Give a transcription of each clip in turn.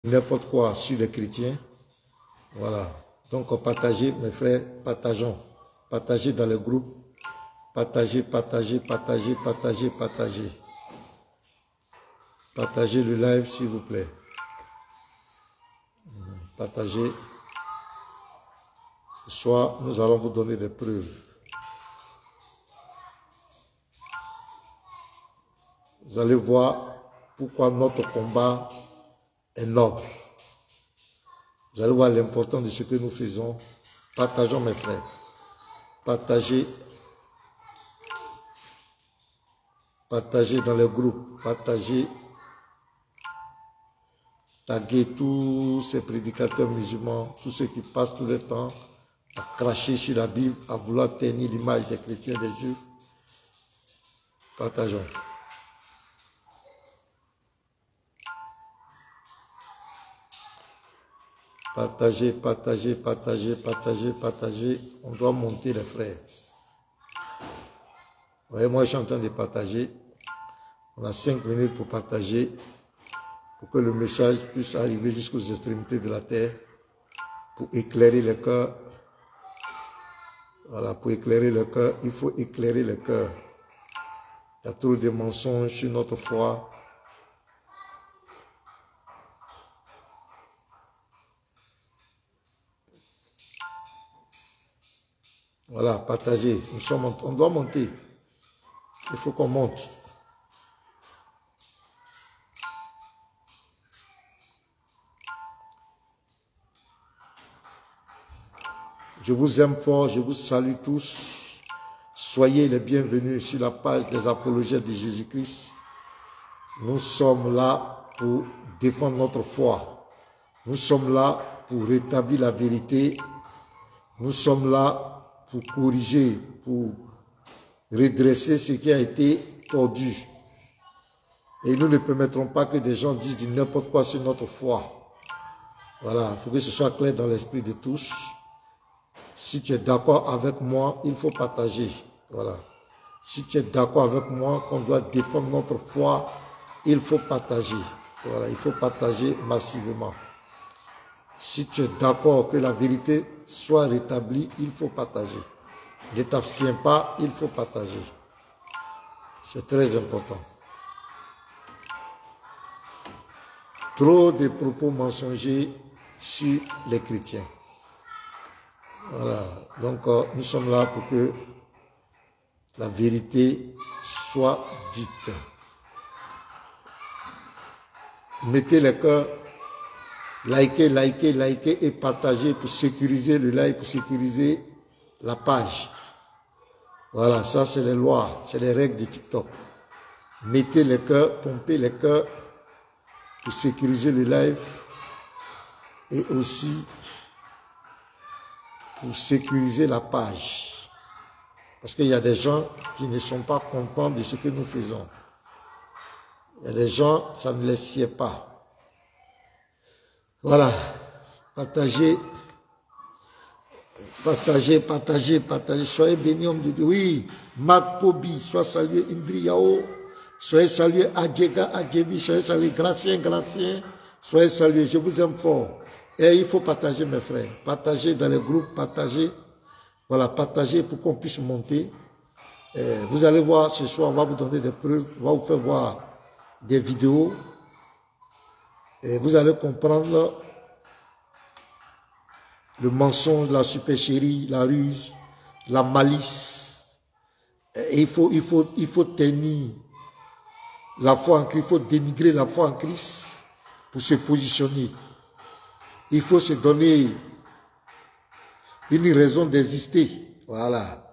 n'importe quoi sur les chrétiens. Voilà. Donc, partagez, mes frères, partageons. Partagez dans les groupes. Partagez, partagez, partagez, partagez, partagez. Partagez le live, s'il vous plaît. Partagez. Ce soir, nous allons vous donner des preuves. Vous allez voir pourquoi notre combat est noble. Vous allez voir l'importance de ce que nous faisons. Partageons, mes frères. Partagez. Partagez dans les groupes. Partagez. Taguez tous ces prédicateurs musulmans, tous ceux qui passent tout le temps à cracher sur la Bible, à vouloir ternir l'image des chrétiens, des juifs. Partageons. Partagez, partagez, partagez, partagez, partagez. On doit monter, les frères. Vous voyez, moi, je suis en train de partager. On a 5 minutes pour partager, pour que le message puisse arriver jusqu'aux extrémités de la terre, pour éclairer le cœur. Voilà, pour éclairer le cœur, il faut éclairer le cœur. Il y a trop de mensonges sur notre foi. Voilà, partagez. On doit monter. Il faut qu'on monte. Je vous aime fort, je vous salue tous. Soyez les bienvenus sur la page des apologètes de Jésus-Christ. Nous sommes là pour défendre notre foi. Nous sommes là pour rétablir la vérité. Nous sommes là pour corriger, pour redresser ce qui a été tordu. Et nous ne permettrons pas que des gens disent n'importe quoi sur notre foi. Voilà, il faut que ce soit clair dans l'esprit de tous. Si tu es d'accord avec moi, il faut partager. Voilà. Si tu es d'accord avec moi qu'on doit défendre notre foi, il faut partager. Voilà, il faut partager massivement. Si tu es d'accord que la vérité soit rétablie, il faut partager. Ne t'abstiens pas, il faut partager. C'est très important. Trop de propos mensongers sur les chrétiens. Voilà. Donc, nous sommes là pour que la vérité soit dite. Mettez les cœurs. Likez, likez, likez et partagez pour sécuriser le like, pour sécuriser la page. Voilà, ça c'est les lois, c'est les règles de TikTok. Mettez les cœurs, pompez les cœurs pour sécuriser le live et aussi pour sécuriser la page. Parce qu'il y a des gens qui ne sont pas contents de ce que nous faisons. Il y a des gens, ça ne les sied pas. Voilà, partagez, partagez, partagez, partagez. Soyez bénis, homme de Dieu. Oui, Marc Pobi, sois salué, Indri Yao, soyez salué, Adjega, Adjebi, soyez salué, Gracien, Gracien, soyez salué, je vous aime fort. Et il faut partager, mes frères, partager dans les groupes, partager, voilà, partager pour qu'on puisse monter. Vous allez voir, ce soir, on va vous donner des preuves, on va vous faire voir des vidéos. Et vous allez comprendre le mensonge, la supercherie, la ruse, la malice. Et il faut tenir la foi en Christ, il faut dénigrer la foi en Christ pour se positionner. Il faut se donner une raison d'exister. Voilà.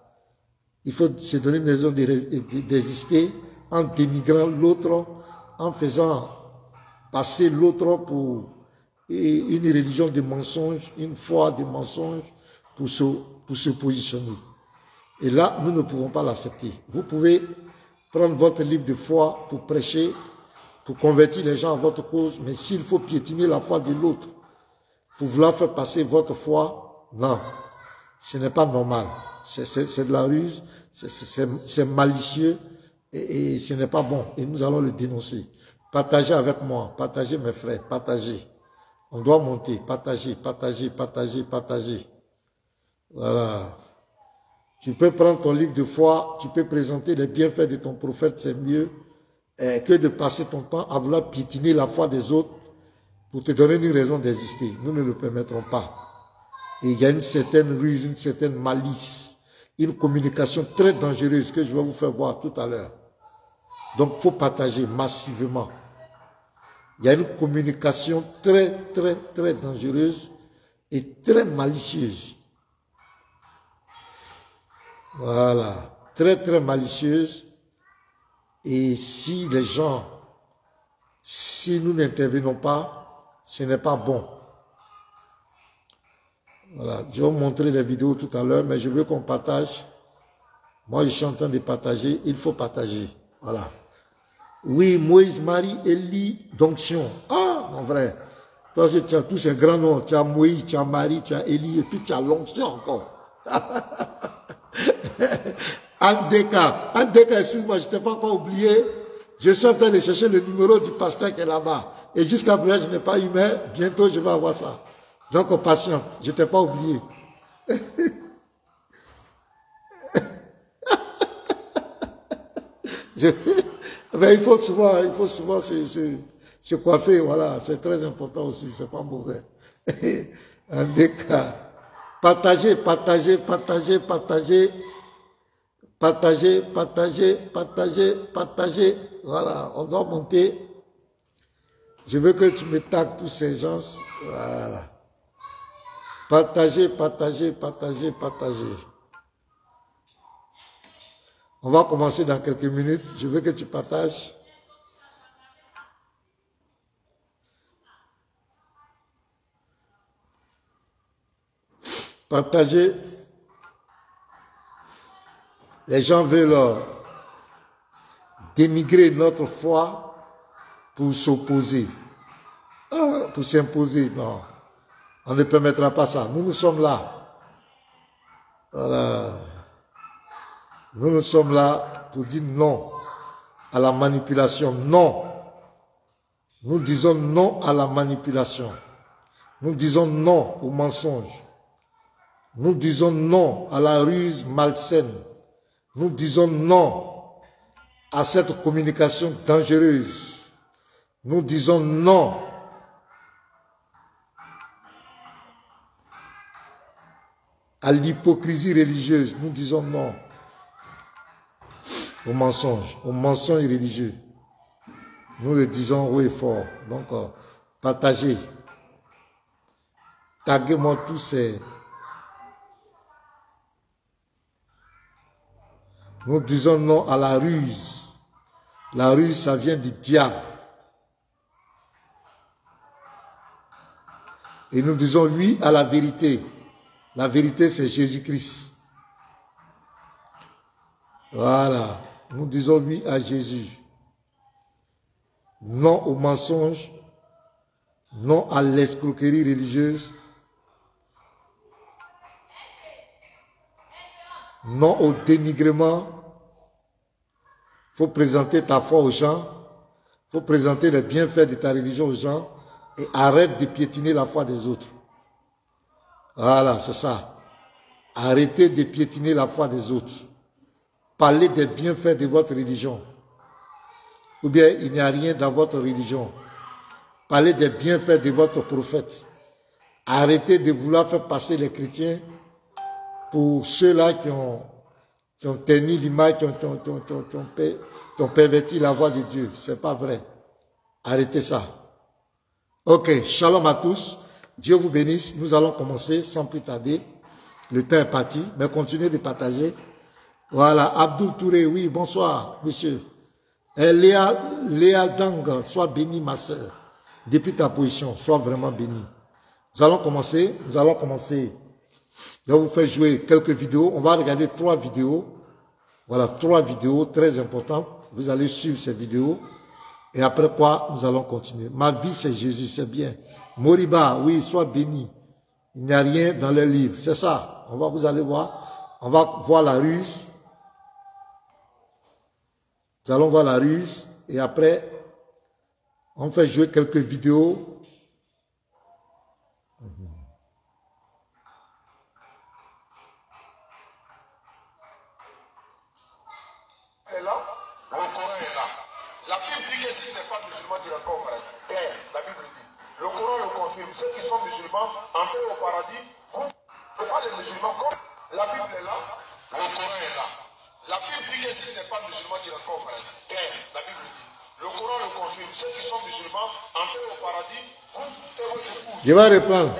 Il faut se donner une raison d'exister en dénigrant l'autre, en faisant passer l'autre pour une religion de mensonges, une foi de mensonges pour se positionner. Et là, nous ne pouvons pas l'accepter. Vous pouvez prendre votre livre de foi pour prêcher, pour convertir les gens à votre cause, mais s'il faut piétiner la foi de l'autre pour vouloir faire passer votre foi, non, ce n'est pas normal. C'est de la ruse, c'est malicieux et ce n'est pas bon. Et nous allons le dénoncer. Partagez avec moi, partagez mes frères, partagez. On doit monter, partager, partager, partager, partager. Voilà. Tu peux prendre ton livre de foi, tu peux présenter les bienfaits de ton prophète, c'est mieux que de passer ton temps à vouloir piétiner la foi des autres pour te donner une raison d'exister. Nous ne le permettrons pas. Et il y a une certaine ruse, une certaine malice, une communication très dangereuse que je vais vous faire voir tout à l'heure. Donc, il faut partager massivement. Il y a une communication très, très, très dangereuse et très malicieuse. Voilà. Très, très malicieuse. Et si les gens, si nous n'intervenons pas, ce n'est pas bon. Voilà. Je vais vous montrer les vidéos tout à l'heure, mais je veux qu'on partage. Moi, je suis en train de partager. Il faut partager. Voilà. Oui, Moïse, Marie, Élie, d'onction. Ah, mon frère. Toi, tu as tous ces grands noms. Tu as Moïse, tu as Marie, tu as Élie, et puis tu as l'onction encore. Andeka, excuse-moi, je ne t'ai pas encore oublié. Je suis en train de chercher le numéro du pasteur qui est là-bas. Et jusqu'à présent, je n'ai pas eu, mais bientôt, je vais avoir ça. Donc, patiente, je ne t'ai pas oublié. Mais il faut souvent se coiffer, voilà, c'est très important aussi, c'est pas mauvais. En des cas, partagez, partagez, partagez, partagez, partagez, partagez, partagez, partagez, voilà, on doit monter. Je veux que tu me tagues tous ces gens, voilà. Partagez, partagez, partagez, partagez. On va commencer dans quelques minutes. Je veux que tu partages. Partagez. Les gens veulent dénigrer notre foi pour s'opposer. Pour s'imposer, non. On ne permettra pas ça. Nous sommes là. Voilà. Nous sommes là pour dire non à la manipulation. Non. Nous disons non à la manipulation. Nous disons non au mensonge. Nous disons non à la ruse malsaine. Nous disons non à cette communication dangereuse. Nous disons non à l'hypocrisie religieuse. Nous disons non au mensonge religieux. Nous le disons haut et fort. Donc, partagez. Taguez-moi tous ces... Nous disons non à la ruse. La ruse, ça vient du diable. Et nous disons oui à la vérité. La vérité, c'est Jésus-Christ. Voilà. Nous disons oui à Jésus. Non au mensonge. Non à l'escroquerie religieuse. Non au dénigrement. Il faut présenter ta foi aux gens. Il faut présenter les bienfaits de ta religion aux gens. Et arrête de piétiner la foi des autres. Voilà, c'est ça. Arrêtez de piétiner la foi des autres. Parlez des bienfaits de votre religion. Ou bien il n'y a rien dans votre religion. Parlez des bienfaits de votre prophète. Arrêtez de vouloir faire passer les chrétiens pour ceux-là qui ont terni l'image, qui ont perverti la voix de Dieu. Ce n'est pas vrai. Arrêtez ça. Ok, shalom à tous. Dieu vous bénisse. Nous allons commencer sans plus tarder. Le temps est parti, mais continuez de partager. Voilà, Abdou Touré, oui, bonsoir, monsieur. Léa Dang, sois béni, ma soeur. Depuis ta position, sois vraiment béni. Nous allons commencer. Je vais vous faire jouer quelques vidéos. On va regarder 3 vidéos. Voilà, 3 vidéos très importantes. Vous allez suivre ces vidéos. Et après quoi, nous allons continuer. Ma vie, c'est Jésus, c'est bien. Moriba, oui, sois béni. Il n'y a rien dans les livres. C'est ça. Vous allez voir. On va voir la ruse. Nous allons voir la ruse. Et après, on fait jouer quelques vidéos est là, le Coran est là. La Bible dit que si tu n'es pas musulman, tu rentres au paradis. La Bible dit. Le Coran le confirme. Ceux qui sont musulmans entrent au paradis. Ce n'est pas les musulmans comme la Bible est là, le Coran est là. La Bible dit que si tu n'es pas musulman, tu rentres au paradis. La Bible dit. Le Coran le confirme. Ceux qui sont musulmans entrent au paradis. Je vais reprendre.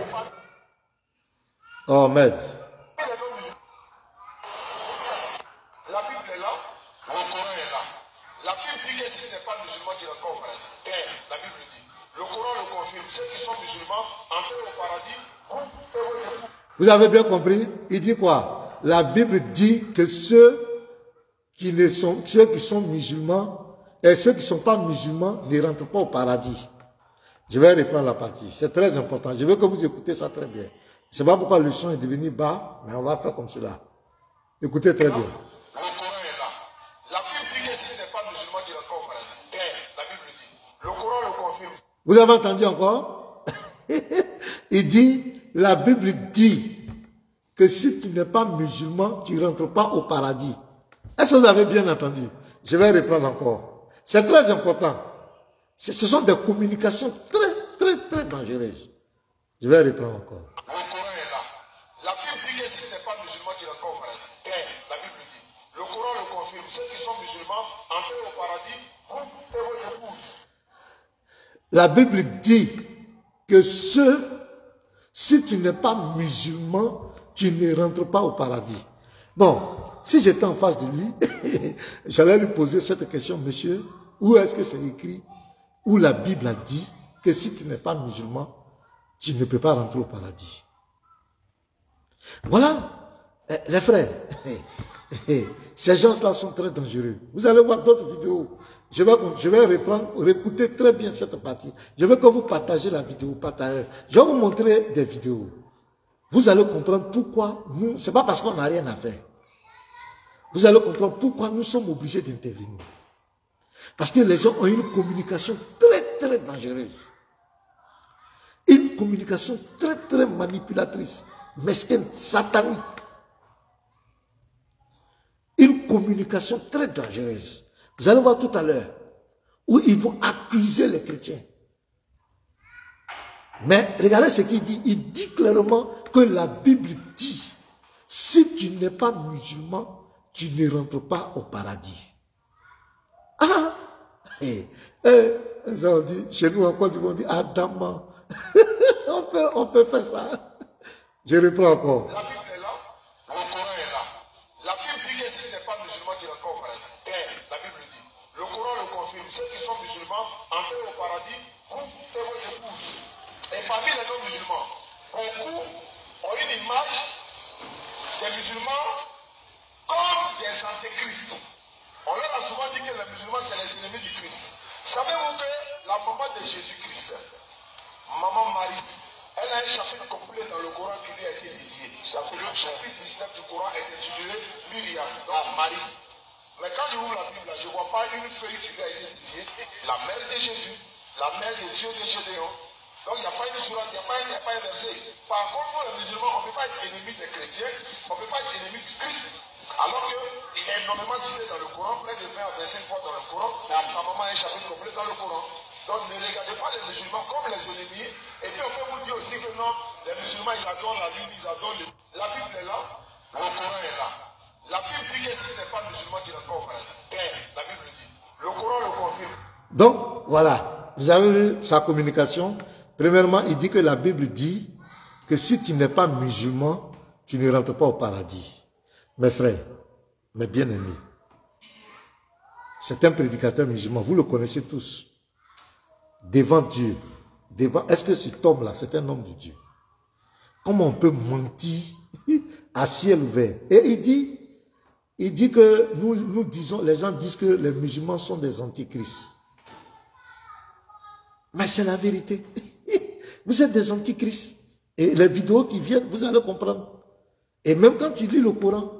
Oh, maître. La Bible est là, le Coran est là. La Bible dit que si tu n'es pas musulman, tu rentres au paradis. La Bible dit. Le Coran le confirme. Ceux qui sont musulmans entrent au paradis. Vous avez bien compris? Il dit quoi? La Bible dit que ceux qui sont musulmans et ceux qui ne sont pas musulmans ne rentrent pas au paradis. Je vais reprendre la partie. C'est très important. Je veux que vous écoutez ça très bien. Je ne sais pas pourquoi le son est devenu bas, mais on va faire comme cela. Écoutez très bien. Le Coran est là. La Bible dit que si tu n'es pas musulman, tu rentres au paradis. La Bible dit. Le Coran le confirme. Vous avez entendu encore? Il dit, la Bible dit que si tu n'es pas musulman, tu ne rentres pas au paradis. Est-ce que vous avez bien entendu? Je vais reprendre encore. C'est très important. Ce sont des communications très dangereuses. Je vais reprendre encore. Le Coran est là. La Bible dit que si tu n'es pas musulman, tu rentres au paradis. La Bible dit. Le Coran le confirme. Ceux qui sont musulmans entrent au paradis. Et vos épouses. La Bible dit que si tu n'es pas musulman, tu ne rentres pas au paradis. Bon, si j'étais en face de lui, j'allais lui poser cette question, monsieur, où est-ce que c'est écrit, où la Bible a dit que si tu n'es pas musulman, tu ne peux pas rentrer au paradis. Voilà, les frères, ces gens-là sont très dangereux. Vous allez voir d'autres vidéos. Je vais reprendre, réécouter très bien cette partie. Je veux que vous partagez la vidéo, Je vais vous montrer des vidéos. Vous allez comprendre pourquoi nous, c'est pas parce qu'on n'a rien à faire. Vous allez comprendre pourquoi nous sommes obligés d'intervenir. Parce que les gens ont une communication très dangereuse. Une communication très manipulatrice, mesquine, satanique. Une communication très dangereuse. Vous allez voir tout à l'heure où ils vont accuser les chrétiens. Mais regardez ce qu'il dit. Il dit clairement que la Bible dit, si tu n'es pas musulman, tu ne rentres pas au paradis. Ah! On dit, chez nous encore, ils vont dire, Adama. on peut faire ça. Je reprends encore. La Bible est là, le Coran est là. La Bible dit que si tu n'es pas musulman, tu rentres au paradis. La Bible dit. Le Coran le confirme. Ceux qui sont musulmans entrent au paradis, et vos épouses. Et parmi les non-musulmans, beaucoup ont une image des musulmans comme des antéchrists. On leur a souvent dit que les musulmans, c'est les ennemis du Christ. Savez-vous que la maman de Jésus-Christ, maman Marie, elle a un chapitre complet dans le Coran qui lui a été dédié. Le chapitre 19 du Coran est intitulé Myriam, donc Marie. Mais quand je ouvre la Bible, je ne vois pas une feuille qui lui a été dédiée. La mère de Jésus, la mère de Dieu de Gédéon. Donc il n'y a pas une sourate, il n'y a pas un verset. Par contre, nous les musulmans, on ne peut pas être ennemis des chrétiens, on ne peut pas être ennemis du Christ. Alors qu'il est énormément cité dans le Coran, près de 20 à 25 fois dans le Coran, et sa maman a un chapitre complet dans le Coran. Donc ne regardez pas les musulmans comme les ennemis. Et puis on peut vous dire aussi que non, les musulmans ils adorent la lune, ils adorent les... La Bible est là, le Coran est là. La Bible dit que si tu n'es pas musulman, tu n'es pas au paradis. La Bible dit. Le Coran le confirme. Donc voilà, vous avez vu sa communication. Premièrement, il dit que la Bible dit que si tu n'es pas musulman, tu ne rentres pas au paradis. Mes frères, mes bien-aimés, c'est un prédicateur musulman, vous le connaissez tous. Devant Dieu, est-ce que cet homme-là, c'est un homme de Dieu? Comment on peut mentir à ciel ouvert? Et il dit que nous disons, les gens disent que les musulmans sont des antichrists. Mais c'est la vérité. Vous êtes des antichrists. Et les vidéos qui viennent, vous allez comprendre. Et même quand tu lis le Coran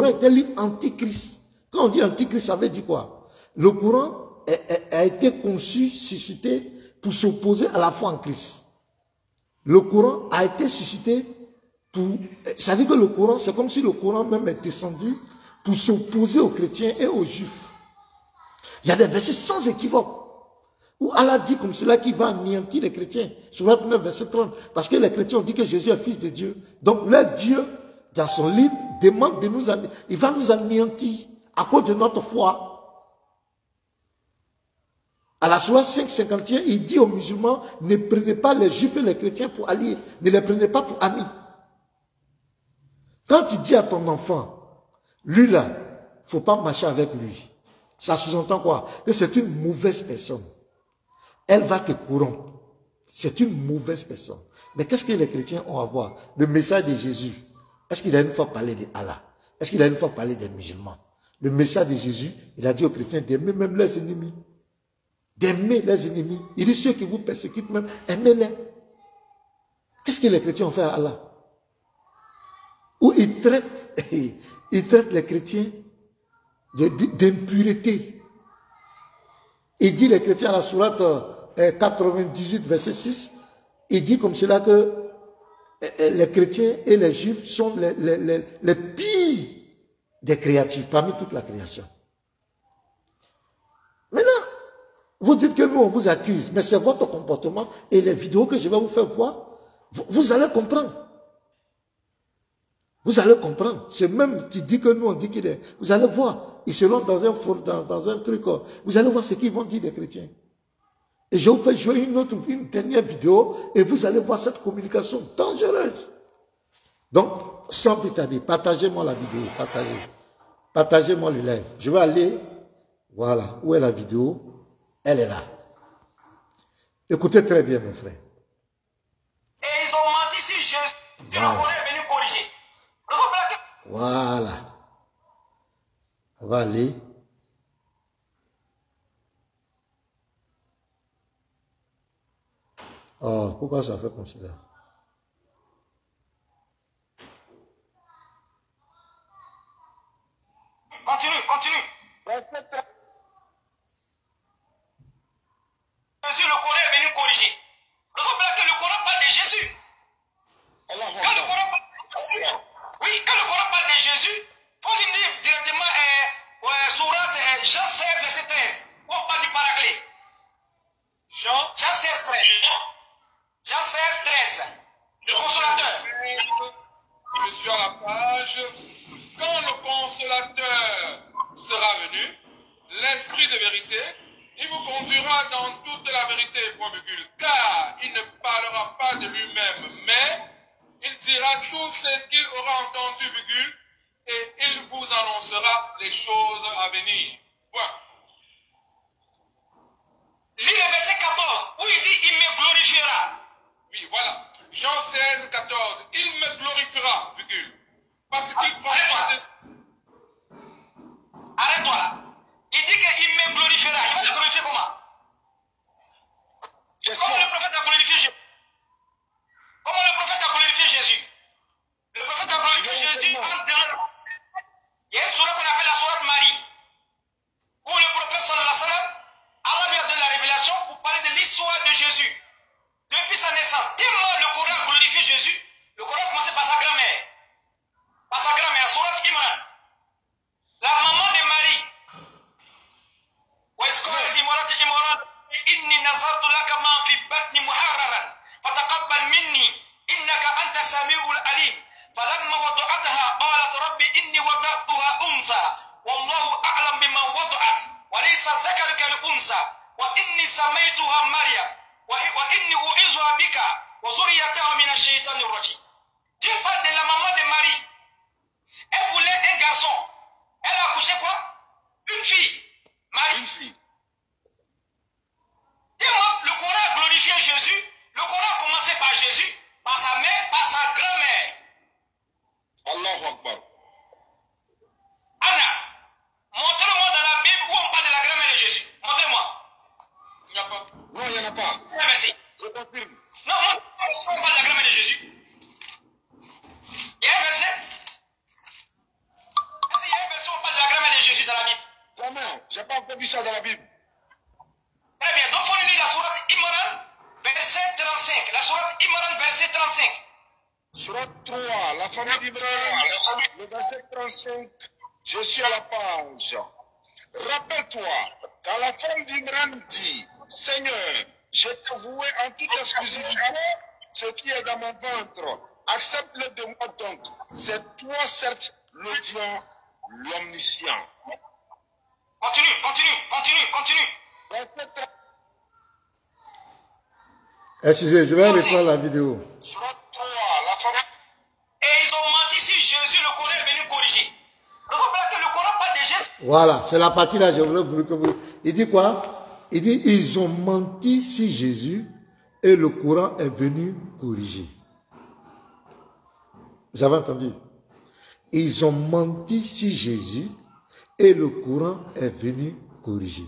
est un livre antichrist. Quand on dit antichrist, ça veut dire quoi? Le Coran a été conçu, suscité pour s'opposer à la foi en Christ. Le Coran a été suscité pour... Ça veut dire que le Coran, c'est comme si le Coran même est descendu pour s'opposer aux chrétiens et aux juifs. Il y a des versets sans équivoque où Allah dit comme cela qu'il va anéantir les chrétiens. Sourate 9, verset 30. Parce que les chrétiens ont dit que Jésus est fils de Dieu. Donc leur Dieu, dans son livre, demande de nous anéantir. Il va nous anéantir à cause de notre foi. À la sourate 5:51, il dit aux musulmans, ne prenez pas les juifs et les chrétiens pour alliés. Ne les prenez pas pour amis. Quand tu dis à ton enfant, lui là, il ne faut pas marcher avec lui. Ça sous-entend quoi? Que c'est une mauvaise personne. Elle va te corrompre. C'est une mauvaise personne. Mais qu'est-ce que les chrétiens ont à voir? Le message de Jésus. Est-ce qu'il a une fois parlé d'Allah? Est-ce qu'il a une fois parlé des musulmans? Le message de Jésus, il a dit aux chrétiens d'aimer même leurs ennemis. D'aimer les ennemis. Il dit ceux qui vous persécutent même, aimez-les. Qu'est-ce que les chrétiens ont fait à Allah? Où ils traitent les chrétiens d'impureté. Il dit les chrétiens à la sourate 98, verset 6, il dit comme cela que les chrétiens et les juifs sont les pires des créatures, parmi toute la création. Maintenant, vous dites que nous, on vous accuse, mais c'est votre comportement et les vidéos que je vais vous faire voir, vous allez comprendre. Vous allez comprendre. C'est même qui dit que nous, on dit qu'il est. Vous allez voir. Ils seront dans un truc. Vous allez voir ce qu'ils vont dire des chrétiens. Et je vous fais jouer une dernière vidéo et vous allez voir cette communication dangereuse. Donc, sans plus tarder, partagez-moi la vidéo. Partagez-moi le live. Je vais aller. Voilà. Où est la vidéo? Elle est là. Écoutez très bien, mes frères. Et ils ont menti sur Jésus. Voilà. Est venu corriger. Voilà. On va aller. Oh, pourquoi ça fait comme cela? Continue. Jésus, le Coran est venu corriger. Nous sommes là que le Coran parle de Jésus. Quand le Coran parle de Jésus, oui, quand le Coran parle de Jésus, il faut lire directement sourate Jean 16, verset 13, où on parle du paraclet. Jean 16, 13. Jean 16, 13. Le consolateur. Je suis à la page. Quand le consolateur sera venu, l'esprit de vérité, il vous conduira dans toute la vérité, point virgule, car il ne parlera pas de lui-même, mais il dira tout ce qu'il aura entendu, virgule, et il vous annoncera les choses à venir. Point. Lis le verset 14, où il dit, il me glorifiera. Oui, voilà. Jean 16, 14. Il me glorifiera, virgule. Parce qu'il prend Arrête-toi là. Il dit qu'il me glorifiera. Il va le glorifier comment? Comment le prophète a glorifié Jésus? Comment le prophète a glorifié Jésus? Le prophète a glorifié Jésus en dehors. Il y a une sourate qu'on appelle la sourate Marie, où le prophète sallallahu alayhi wa sallam, Allah lui a donné la révélation pour parler de l'histoire de Jésus. Depuis sa naissance, tellement le Coran a glorifié Jésus, le Coran a commencé par sa grand-mère. Par sa grand-mère, sourate Imran. La maman de Marie. وَإِسْقَالَتِ امْرَأَتُ عِمْرَانَ إِنِّي نَذَرْتُ لَكَ مَا فِي بَطْنِي مُحَرَّرًا فَتَقَبَّلْ مِنِّي إِنَّكَ أَنْتَ السَّمِيعُ الْعَلِيمُ فَلَمَّا وَضَعَتْهَا قَالَتْ رَبِّ إِنِّي وَضَعْتُهَا أُنثَىٰ وَاللَّهُ أَعْلَمُ بِمَا وَضَعَتْ وَلَيْسَ الذَّكَرُ كَالْأُنثَىٰ وَإِنِّي سَمَيْتُهَا مَرْيَمَ وَإِنِّي أُعِيذُهَا بِكَ وَذُرِّيَّتَهَا مِنَ الشَّيْطَانِ الرَّجِيمِ. Dieu parle de la maman de Marie. Elle voulait un garçon. Elle a accouché quoi? Une fille. Marie. Une fille. Tellement le Coran a glorifié Jésus. Le Coran a commencé par Jésus, par sa mère, par sa grand-mère. Allahu Akbar. Anna, montrez-moi dans la Bible où on parle de la grand-mère de Jésus. Montrez-moi. Il n'y a pas. Non, il n'y en a pas. Merci. Je confirme. Non, on parle de la grand-mère de Jésus. Il y a un verset. Est-ce qu'il y a un verset où on parle de la grand-mère de Jésus dans la Bible? Jamais. Je n'ai pas encore vu ça dans la Bible. Très bien. Donc, il faut lire la sourate Imran, verset 35. La sourate Imran, verset 35. Surat 3, la famille d'Imran, le verset 35, je suis à la page. Rappelle-toi, quand la femme d'Imran dit, Seigneur, je t'ai voué en toute exclusivité ce qui est dans mon ventre. Accepte-le de moi donc. C'est toi, certes, l'audient, l'omniscient. Continue. Excusez, je vais reprendre la vidéo. Surat 3, la famille. Et ils ont menti sur Jésus, le Coran est venu corriger. Nous avons que le Coran parle de Jésus. Voilà, c'est la partie là, je voulais que vous... Il dit quoi? Il dit, ils ont menti sur Jésus et le Coran est venu corriger. Vous avez entendu? Ils ont menti sur Jésus et le Coran est venu corriger.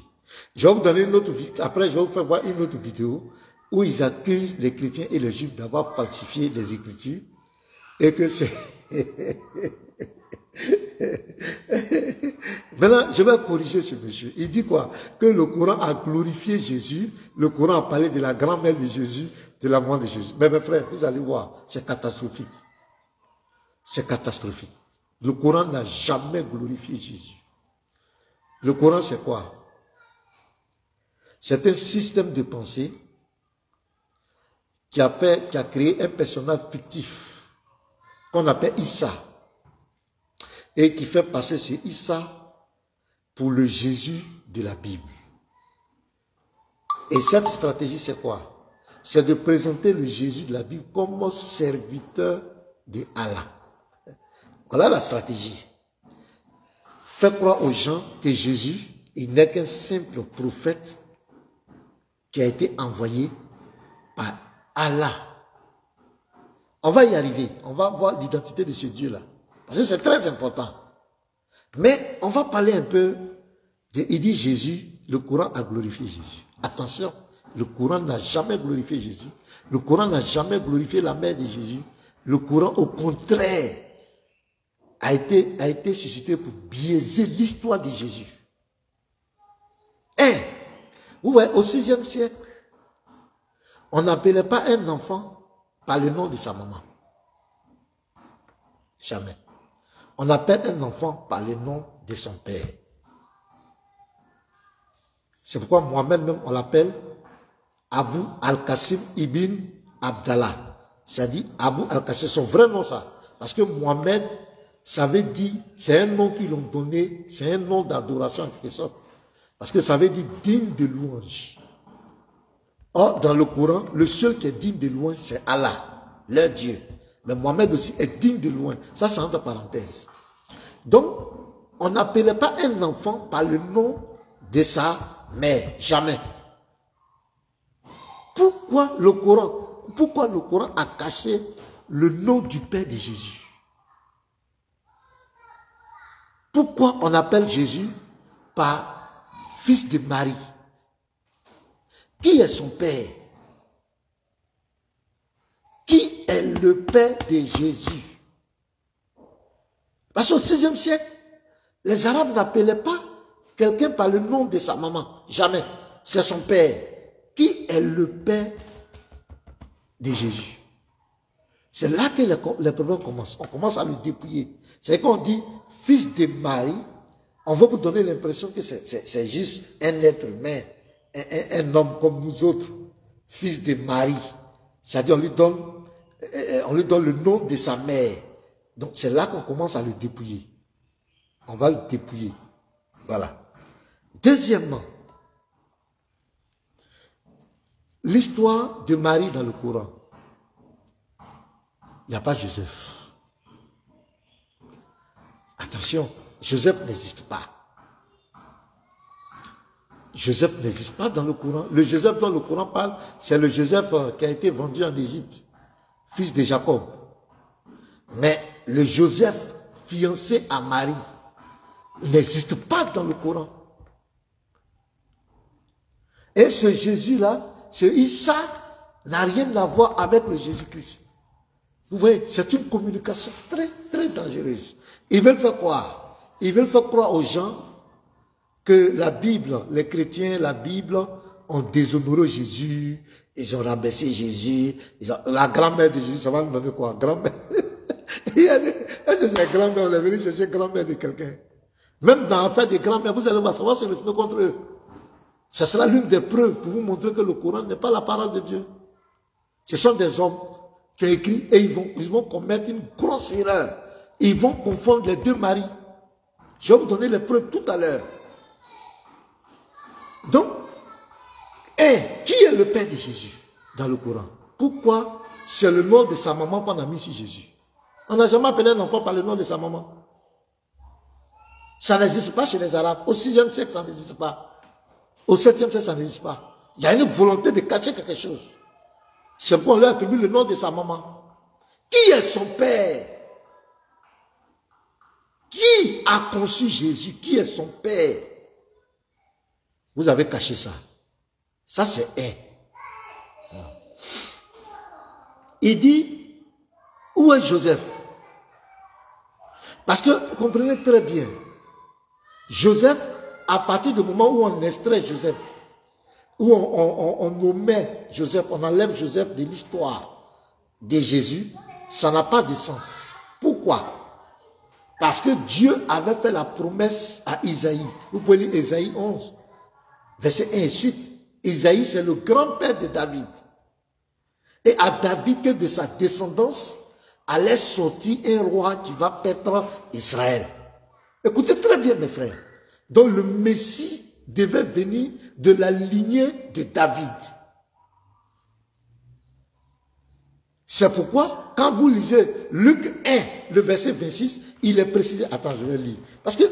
Je vais vous donner une autre vidéo. Après, je vais vous faire voir une autre vidéo où ils accusent les chrétiens et les juifs d'avoir falsifié les Écritures et que c'est... Maintenant, je vais corriger ce monsieur. Il dit quoi? Que le Coran a glorifié Jésus, le Coran a parlé de la grand-mère de Jésus, de la maman de Jésus. Mais mes frères, vous allez voir, c'est catastrophique. C'est catastrophique. Le Coran n'a jamais glorifié Jésus. Le Coran, c'est quoi? C'est un système de pensée qui a créé un personnage fictif qu'on appelle Issa et qui fait passer ce Issa pour le Jésus de la Bible. Et cette stratégie, c'est quoi? C'est de présenter le Jésus de la Bible comme serviteur de Allah. Voilà la stratégie. Faire croire aux gens que Jésus, il n'est qu'un simple prophète qui a été envoyé par Allah. On va y arriver. On va voir l'identité de ce Dieu-là. Parce que c'est très important. Mais on va parler un peu de... Il dit Jésus, le Coran a glorifié Jésus. Attention, le Coran n'a jamais glorifié Jésus. Le Coran n'a jamais glorifié la mère de Jésus. Le Coran, au contraire, a été suscité pour biaiser l'histoire de Jésus. Vous voyez, au 6e siècle, on n'appelait pas un enfant par le nom de sa maman. Jamais. On appelle un enfant par le nom de son père. C'est pourquoi Mohamed même, on l'appelle Abu al-Qasim ibn Abdallah. C'est-à-dire Abu al-Qasim, son vrai nom ça. Parce que Mohamed, ça veut dire, c'est un nom qu'ils l'ont donné, c'est un nom d'adoration en quelque sorte. Parce que ça veut dire digne de louange. Or, dans le Coran, le seul qui est digne de louange, c'est Allah, leur Dieu. Mais Mohamed aussi est digne de louange. Ça, c'est entre parenthèses. Donc, on n'appelait pas un enfant par le nom de sa mère. Jamais. Pourquoi le Coran a caché le nom du Père de Jésus? Pourquoi on appelle Jésus par fils de Marie? Qui est son père? Qui est le père de Jésus? Parce qu'au 6e siècle, les Arabes n'appelaient pas quelqu'un par le nom de sa maman. Jamais. C'est son père. Qui est le père de Jésus? C'est là que les problèmes commencent. On commence à le dépouiller. C'est quand on dit fils de Marie, on veut vous donner l'impression que c'est juste un être humain, un homme comme nous autres, fils de Marie. C'est-à-dire on lui donne le nom de sa mère. Donc c'est là qu'on commence à le dépouiller. On va le dépouiller. Voilà. Deuxièmement, l'histoire de Marie dans le Coran. Il n'y a pas Joseph. Attention, Joseph n'existe pas. Joseph n'existe pas dans le Coran. Le Joseph dont le Coran parle, c'est le Joseph qui a été vendu en Égypte, fils de Jacob. Mais le Joseph fiancé à Marie n'existe pas dans le Coran. Et ce Jésus-là, ce Issa, n'a rien à voir avec le Jésus-Christ. Vous voyez, c'est une communication très, très dangereuse. Ils veulent faire croire. Ils veulent faire croire aux gens que la Bible, les chrétiens, la Bible ont déshonoré Jésus, ils ont rabaissé Jésus, la grand-mère de Jésus, ça va nous donner quoi? Grand-mère. Est-ce que c'est grand-mère? On est venu chercher grand-mère de quelqu'un. Même dans l'affaire des grand-mères, vous allez voir, ça va se retourner contre eux. Ce sera l'une des preuves pour vous montrer que le Coran n'est pas la parole de Dieu. Ce sont des hommes qui ont écrit et ils vont commettre une grosse erreur. Ils vont confondre les deux maris. Je vais vous donner les preuves tout à l'heure. Donc, qui est le père de Jésus dans le Coran? Pourquoi c'est le nom de sa maman qu'on a mis ici Jésus? On n'a jamais appelé un enfant par le nom de sa maman. Ça n'existe pas chez les Arabes. Au 6e siècle, ça n'existe pas. Au 7e siècle, ça n'existe pas. Il y a une volonté de cacher quelque chose. C'est qu'on lui attribue le nom de sa maman. Qui est son père? Qui a conçu Jésus? Qui est son père? Vous avez caché ça. Ça, c'est un. Il dit, où est Joseph? Parce que, comprenez très bien, Joseph, à partir du moment où on extrait Joseph, où on nommait Joseph, on enlève Joseph de l'histoire de Jésus, ça n'a pas de sens. Pourquoi? Parce que Dieu avait fait la promesse à Isaïe. Vous pouvez lire Isaïe 11, verset 1 et suite. Isaïe, c'est le grand-père de David. Et à David, que de sa descendance, allait sortir un roi qui va paître Israël. Écoutez très bien, mes frères. Donc le Messie devait venir de la lignée de David. C'est pourquoi, quand vous lisez Luc 1, le verset 26, il est précisé. Attends, je vais lire. Parce que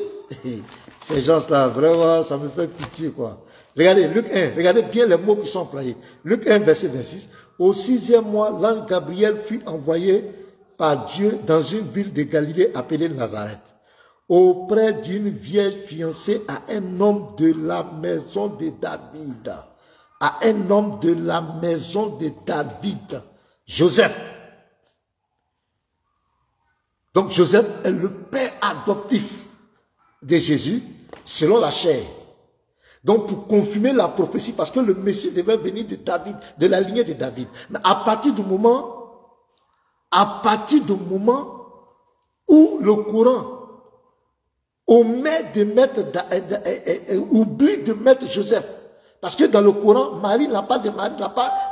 ces gens-là, vraiment, ça me fait pitié, quoi. Regardez, Luc 1, regardez bien les mots qui sont employés. Luc 1, verset 26. Au 6e mois, l'ange Gabriel fut envoyé par Dieu dans une ville de Galilée appelée Nazareth, auprès d'une vierge fiancée à un homme de la maison de David. À un homme de la maison de David. Joseph. Donc Joseph est le père adoptif de Jésus selon la chair. Donc pour confirmer la prophétie, parce que le Messie devait venir de David, de la lignée de David. Mais à partir du moment où le Coran oublie de mettre Joseph, parce que dans le Coran, Marie n'a pas de mari,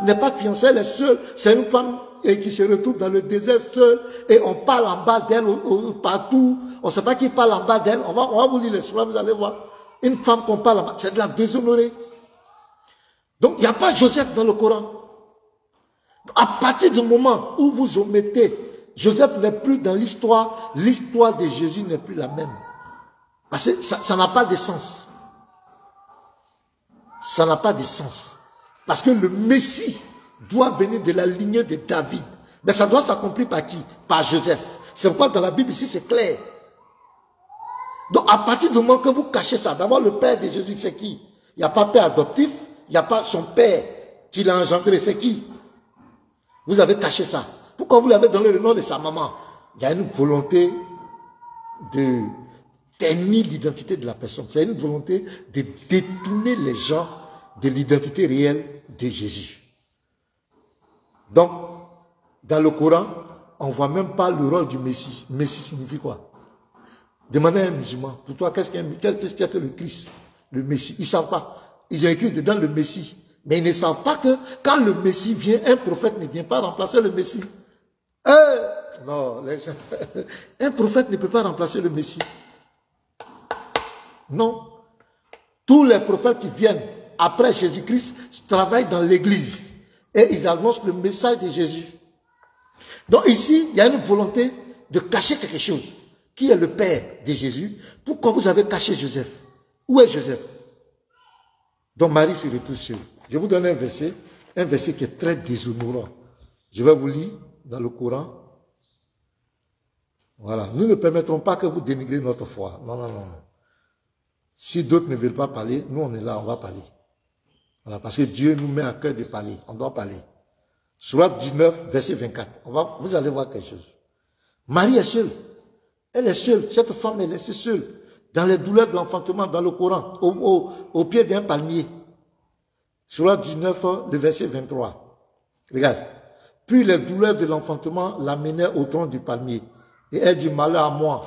n'est pas fiancée, elle est seule. C'est une femme qui se retrouve dans le désert seule et on parle en bas d'elle partout. On ne sait pas qui parle en bas d'elle. On va vous lire l'histoire, vous allez voir. Une femme qu'on parle en bas, c'est de la déshonorer. Donc il n'y a pas Joseph dans le Coran. À partir du moment où vous omettez, Joseph n'est plus dans l'histoire de Jésus n'est plus la même. Parce que ça n'a pas de sens. Ça n'a pas de sens. Parce que le Messie doit venir de la lignée de David. Mais ça doit s'accomplir par qui? Par Joseph. C'est pourquoi dans la Bible ici c'est clair. Donc à partir du moment que vous cachez ça, d'abord le père de Jésus c'est qui? Il n'y a pas père adoptif, il n'y a pas son père qui l'a engendré, c'est qui? Vous avez caché ça. Pourquoi vous l'avez donné le nom de sa maman? Il y a une volonté de ternir l'identité de la personne. C'est une volonté de détourner les gens de l'identité réelle de Jésus. Donc, dans le Coran, on ne voit même pas le rôle du Messie. Messie signifie quoi? Demandez à un musulman, pour toi, qu'est-ce qu'il y a que le Christ, le Messie? Ils ne savent pas. Ils ont écrit dedans le Messie. Mais ils ne savent pas que quand le Messie vient, un prophète ne vient pas remplacer le Messie. Non, un prophète ne peut pas remplacer le Messie. Non. Tous les prophètes qui viennent après Jésus-Christ travaillent dans l'église. Et ils annoncent le message de Jésus. Donc ici, il y a une volonté de cacher quelque chose. Qui est le père de Jésus? Pourquoi vous avez caché Joseph? Où est Joseph? Donc Marie se retrouve seule. Je vous donne un verset qui est très déshonorant. Je vais vous lire dans le Coran. Voilà. Nous ne permettrons pas que vous dénigrez notre foi. Non, non, non. Si d'autres ne veulent pas parler, nous on est là, on va parler. Voilà, parce que Dieu nous met à cœur de parler. On doit parler. Sourate 19, verset 24. Vous allez voir quelque chose. Marie est seule. Elle est seule. Cette femme, elle est seule. Dans les douleurs de l'enfantement, dans le Coran, au pied d'un palmier. Sourate 19, le verset 23. Regarde. Puis les douleurs de l'enfantement l'amenèrent au tronc du palmier. Et elle dit, malheur à moi,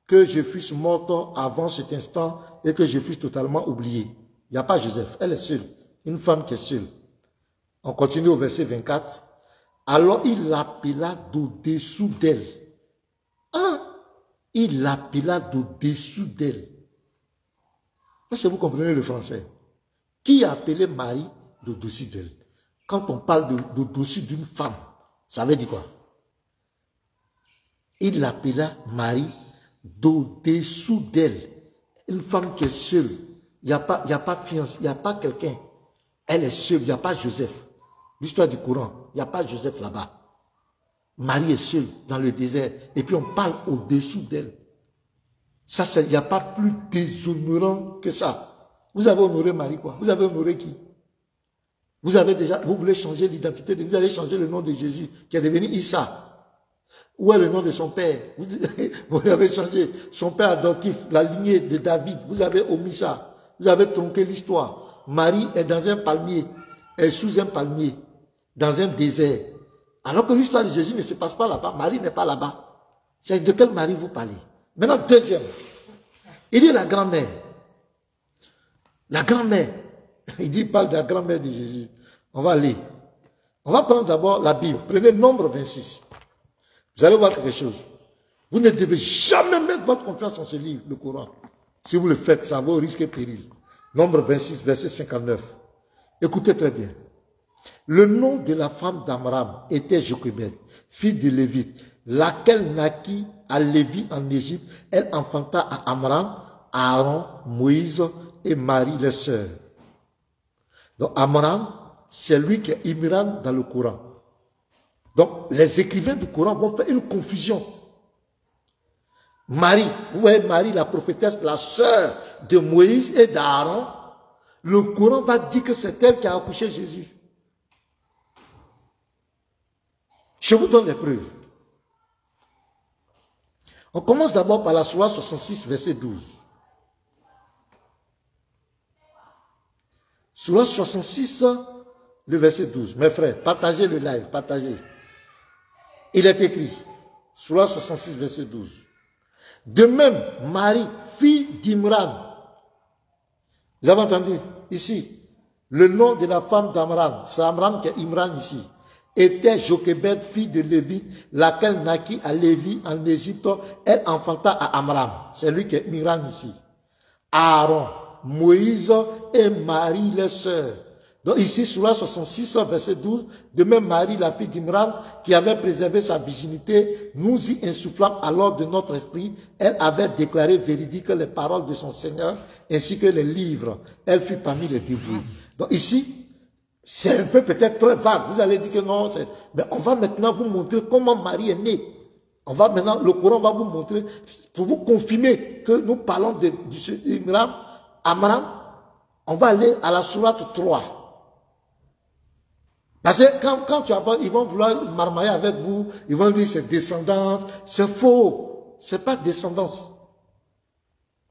que je fusse morte avant cet instant et que je fusse totalement oublié. Il n'y a pas Joseph, elle est seule. Une femme qui est seule. On continue au verset 24. Alors il l'appela d'au-dessous d'elle. Hein? Il l'appela d'au-dessous d'elle. Est-ce que vous comprenez le français? Qui a appelé Marie d'au-dessus d'elle? Quand on parle d'au-dessus d'une femme, ça veut dire quoi? Il l'appela Marie d'au-dessous d'elle. Une femme qui est seule. Il n'y a pas fiancé, il n'y a pas quelqu'un. Elle est seule, il n'y a pas Joseph. L'histoire du Coran, il n'y a pas Joseph là-bas. Marie est seule dans le désert. Et puis on parle au-dessous d'elle. Ça, il n'y a pas plus déshonorant que ça. Vous avez honoré Marie quoi? Vous avez honoré qui? Vous voulez changer l'identité, vous allez changer le nom de Jésus, qui est devenu Issa. Où est le nom de son père? Vous avez changé son père adoptif, la lignée de David. Vous avez omis ça. Vous avez tronqué l'histoire. Marie est dans un palmier, est sous un palmier, dans un désert. Alors que l'histoire de Jésus ne se passe pas là-bas. Marie n'est pas là-bas. C'est de quelle Marie vous parlez? Maintenant, deuxième. Il dit la grand-mère. La grand-mère. Il parle de la grand-mère de Jésus. On va aller. On va prendre d'abord la Bible. Prenez Nombre 26. Vous allez voir quelque chose. Vous ne devez jamais mettre votre confiance en ce livre, le Coran. Si vous le faites, ça va au risque et péril. Nombre 26, verset 59. Écoutez très bien. Le nom de la femme d'Amram était Jochebed, fille de Lévite, laquelle naquit à Lévi en Égypte. Elle enfanta à Amram, Aaron, Moïse et Marie, les sœurs. Donc Amram, c'est lui qui est Imran dans le Coran. Donc les écrivains du Coran vont faire une confusion. Marie, vous voyez Marie, la prophétesse, la sœur de Moïse et d'Aaron, le Coran va dire que c'est elle qui a accouché Jésus. Je vous donne les preuves. On commence d'abord par la Sourate 66, verset 12. Sourate 66, le verset 12. Mes frères, partagez le live, partagez. Il est écrit, Sourate 66, verset 12. De même, Marie, fille d'Imran. Vous avez entendu? Ici, le nom de la femme d'Amram, c'est Amram qui est Imran ici, était Jochebed, fille de Lévi, laquelle naquit à Lévi en Égypte. Elle enfanta à Amram. C'est lui qui est Imran ici. Aaron, Moïse et Marie, les sœurs. Donc ici, sur la 66, verset 12, de même Marie, la fille d'Imran, qui avait préservé sa virginité, nous y insufflâmes alors de notre esprit. Elle avait déclaré véridique les paroles de son Seigneur, ainsi que les livres. Elle fut parmi les dévoués. Donc ici, c'est un peu peut-être très vague. Vous allez dire que non, mais on va maintenant vous montrer comment Marie est née. On va maintenant, le Coran va vous montrer, pour vous confirmer que nous parlons de Imran, Amram. On va aller à la sourate 3. Parce que quand tu apprends, ils vont vouloir marmailler avec vous, ils vont dire c'est descendance, c'est faux, c'est pas descendance.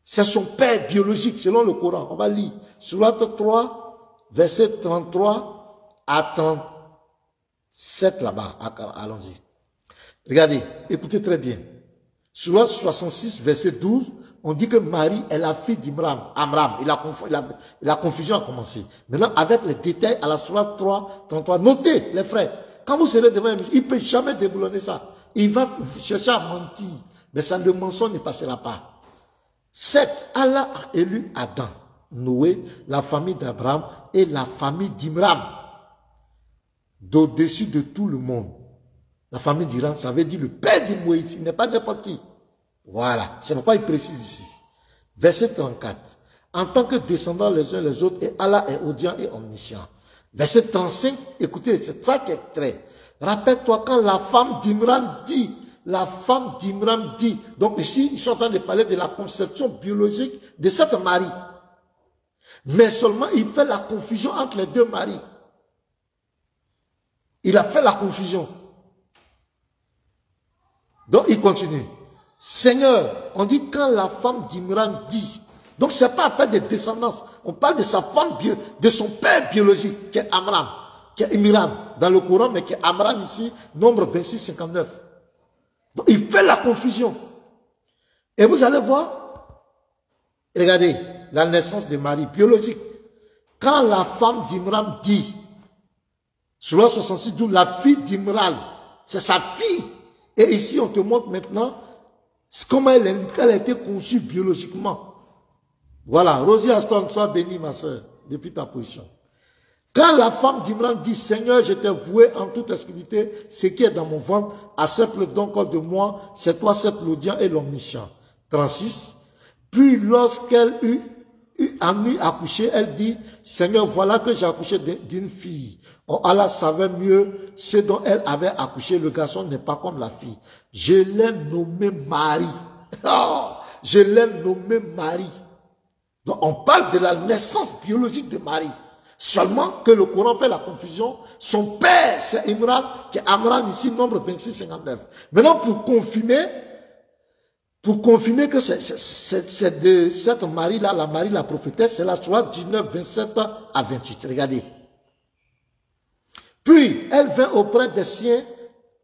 C'est son père biologique selon le Coran. On va lire sourate 3, verset 33 à 37 là-bas. Allons-y. Regardez, écoutez très bien. Sourate 66, verset 12, on dit que Marie est la fille d'Imran, Amram. La confusion a commencé. Maintenant, avec les détails à la sourate 3, 33, notez les frères. Quand vous serez devant un musulman, il ne peut jamais déboulonner ça. Il va chercher à mentir. Mais ça, le mensonge ne passera pas. 7. Allah a élu Adam, Noé, la famille d'Abraham et la famille d'Imran. D'au-dessus de tout le monde. La famille d'Iran, ça veut dire le père de Moïse. Il n'est pas n'importe qui. Voilà, c'est pourquoi il précise ici. Verset 34. En tant que descendants les uns les autres, et Allah est audient et omniscient. Verset 35, écoutez, c'est ça qui est très. Rappelle-toi quand la femme d'Imran dit, donc ici, ils sont en train de parler de la conception biologique de cette Marie. Mais seulement, il fait la confusion entre les deux Maries. Il a fait la confusion. Donc, il continue. Seigneur, on dit quand la femme d'Imran dit, Donc, ce n'est pas affaire de descendance. On parle de sa femme, de son père biologique, qui est Amram, qui est Imran, dans le Coran, mais qui est Amram ici, nombre 26, 59. Donc, il fait la confusion. Et vous allez voir, regardez, la naissance de Marie, biologique. Quand la femme d'Imran dit, sur la 66, d'où la fille d'Imran, c'est sa fille. Et ici, on te montre maintenant comment elle a été conçue biologiquement. Voilà, Rosie Aston, sois bénie, ma soeur, depuis ta position. Quand la femme d'Imran dit, Seigneur, je t'ai voué en toute exclusivité ce qui est dans mon ventre, accepte donc de moi, c'est toi, cette l'audient et l'omniscient. 36. Puis lorsqu'elle eut accouché, elle dit, Seigneur, voilà que j'ai accouché d'une fille. Oh, Allah savait mieux ce dont elle avait accouché. Le garçon n'est pas comme la fille. Je l'ai nommé Marie. Oh, je l'ai nommé Marie. Donc on parle de la naissance biologique de Marie. Seulement que le Coran fait la confusion. Son père, c'est Imran, qui est Amran ici, nombre 26, 59. Maintenant, pour confirmer que c'est de cette Marie-là, la Marie, la prophétesse, c'est la sourate 19, 27 à 28. Regardez. Puis, elle vint auprès des siens,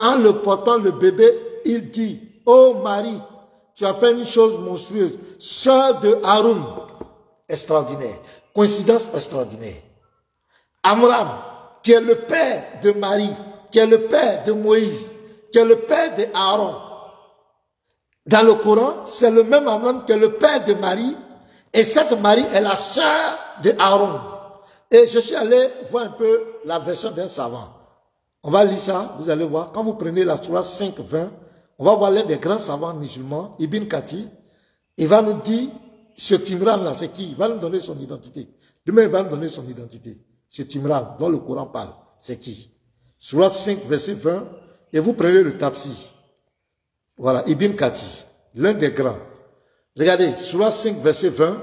en le portant le bébé, il dit, oh Marie, tu as fait une chose monstrueuse, sœur de Haroun. Extraordinaire. Coïncidence extraordinaire. Amram, qui est le père de Marie, qui est le père de Moïse, qui est le père de Aaron. Dans le Coran, c'est le même Amram qui est le père de Marie, et cette Marie est la sœur de Aaron. Et je suis allé voir un peu la version d'un savant. On va lire ça, vous allez voir. Quand vous prenez la sourate 5, 20, on va voir l'un des grands savants musulmans, Ibn Kathir. Il va nous dire, ce Imran-là, c'est qui? Il va nous donner son identité. Demain, il va nous donner son identité. Ce Imran, dont le Coran parle, c'est qui? Sourate 5, verset 20, et vous prenez le Tafsir. Voilà, Ibn Kathir, l'un des grands. Regardez, sourate 5, verset 20,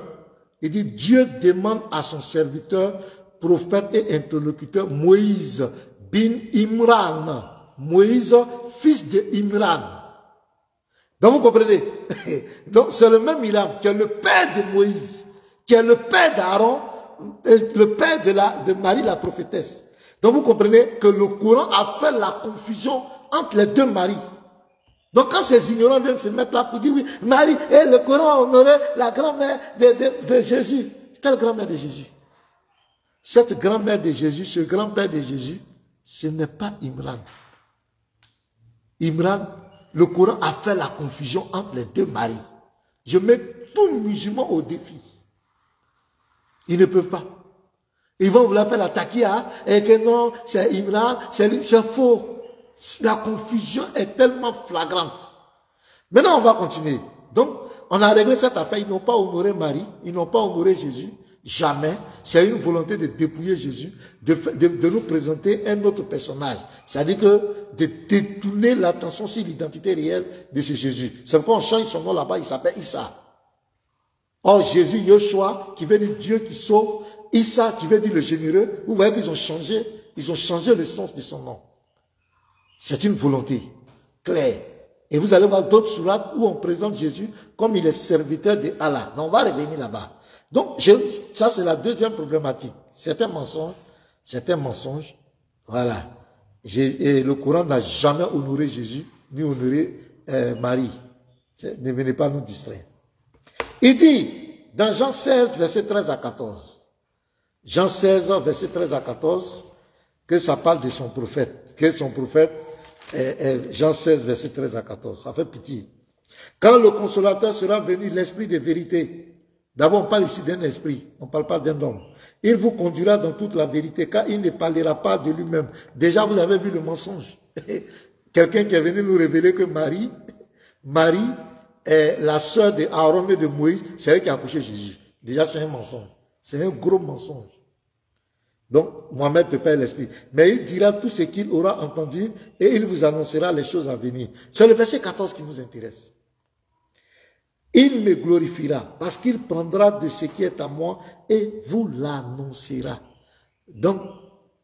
il dit, Dieu demande à son serviteur, prophète et interlocuteur, Moïse bin Imran. Moïse, fils de Imran. Donc vous comprenez? Donc c'est le même Imran qui est le père de Moïse, qui est le père d'Aaron, le père de Marie la prophétesse. Donc vous comprenez que le Coran a fait la confusion entre les deux Maries. Donc quand ces ignorants viennent se mettre là pour dire oui, Marie et le Coran a honoré la grand-mère de Jésus. Quelle grand-mère de Jésus? Cette grand-mère de Jésus, ce grand-père de Jésus, ce n'est pas Imran. Imran, le Coran a fait la confusion entre les deux maris. Je mets tout musulman au défi. Ils ne peuvent pas. Ils vont vouloir faire la taquia et que non, c'est Imran, c'est faux. La confusion est tellement flagrante. Maintenant, on va continuer. Donc, on a réglé cette affaire. Ils n'ont pas honoré Marie, ils n'ont pas honoré Jésus. Jamais. C'est une volonté de dépouiller Jésus, de nous présenter un autre personnage. C'est-à-dire que de détourner l'attention sur l'identité réelle de ce Jésus. C'est pourquoi on change son nom là-bas, il s'appelle Issa. Or, Jésus, Yeshua, qui veut dire Dieu qui sauve, Issa, qui veut dire le généreux, vous voyez qu'ils ont changé le sens de son nom. C'est une volonté claire. Et vous allez voir d'autres sourates où on présente Jésus comme il est serviteur de Allah. Mais on va revenir là-bas. Donc, ça c'est la deuxième problématique. C'est un mensonge. Voilà. Et le Coran n'a jamais honoré Jésus, ni honoré Marie. Ne venez pas nous distraire. Il dit, dans Jean 16, verset 13 à 14, Jean 16, verset 13 à 14, que ça parle de son prophète. Que son prophète, Jean 16, verset 13 à 14. Ça fait pitié. Quand le consolateur sera venu, l'esprit de vérité. D'abord, on parle ici d'un esprit, on ne parle pas d'un homme. Il vous conduira dans toute la vérité, car il ne parlera pas de lui-même. Déjà, vous avez vu le mensonge. Quelqu'un qui est venu nous révéler que Marie est la sœur de Aaron et de Moïse, c'est elle qui a accouché Jésus. Déjà, c'est un mensonge. C'est un gros mensonge. Donc, Mohamed ne peut pas être l'esprit. Mais il dira tout ce qu'il aura entendu et il vous annoncera les choses à venir. C'est le verset 14 qui nous intéresse. Il me glorifiera parce qu'il prendra de ce qui est à moi et vous l'annoncera. Donc,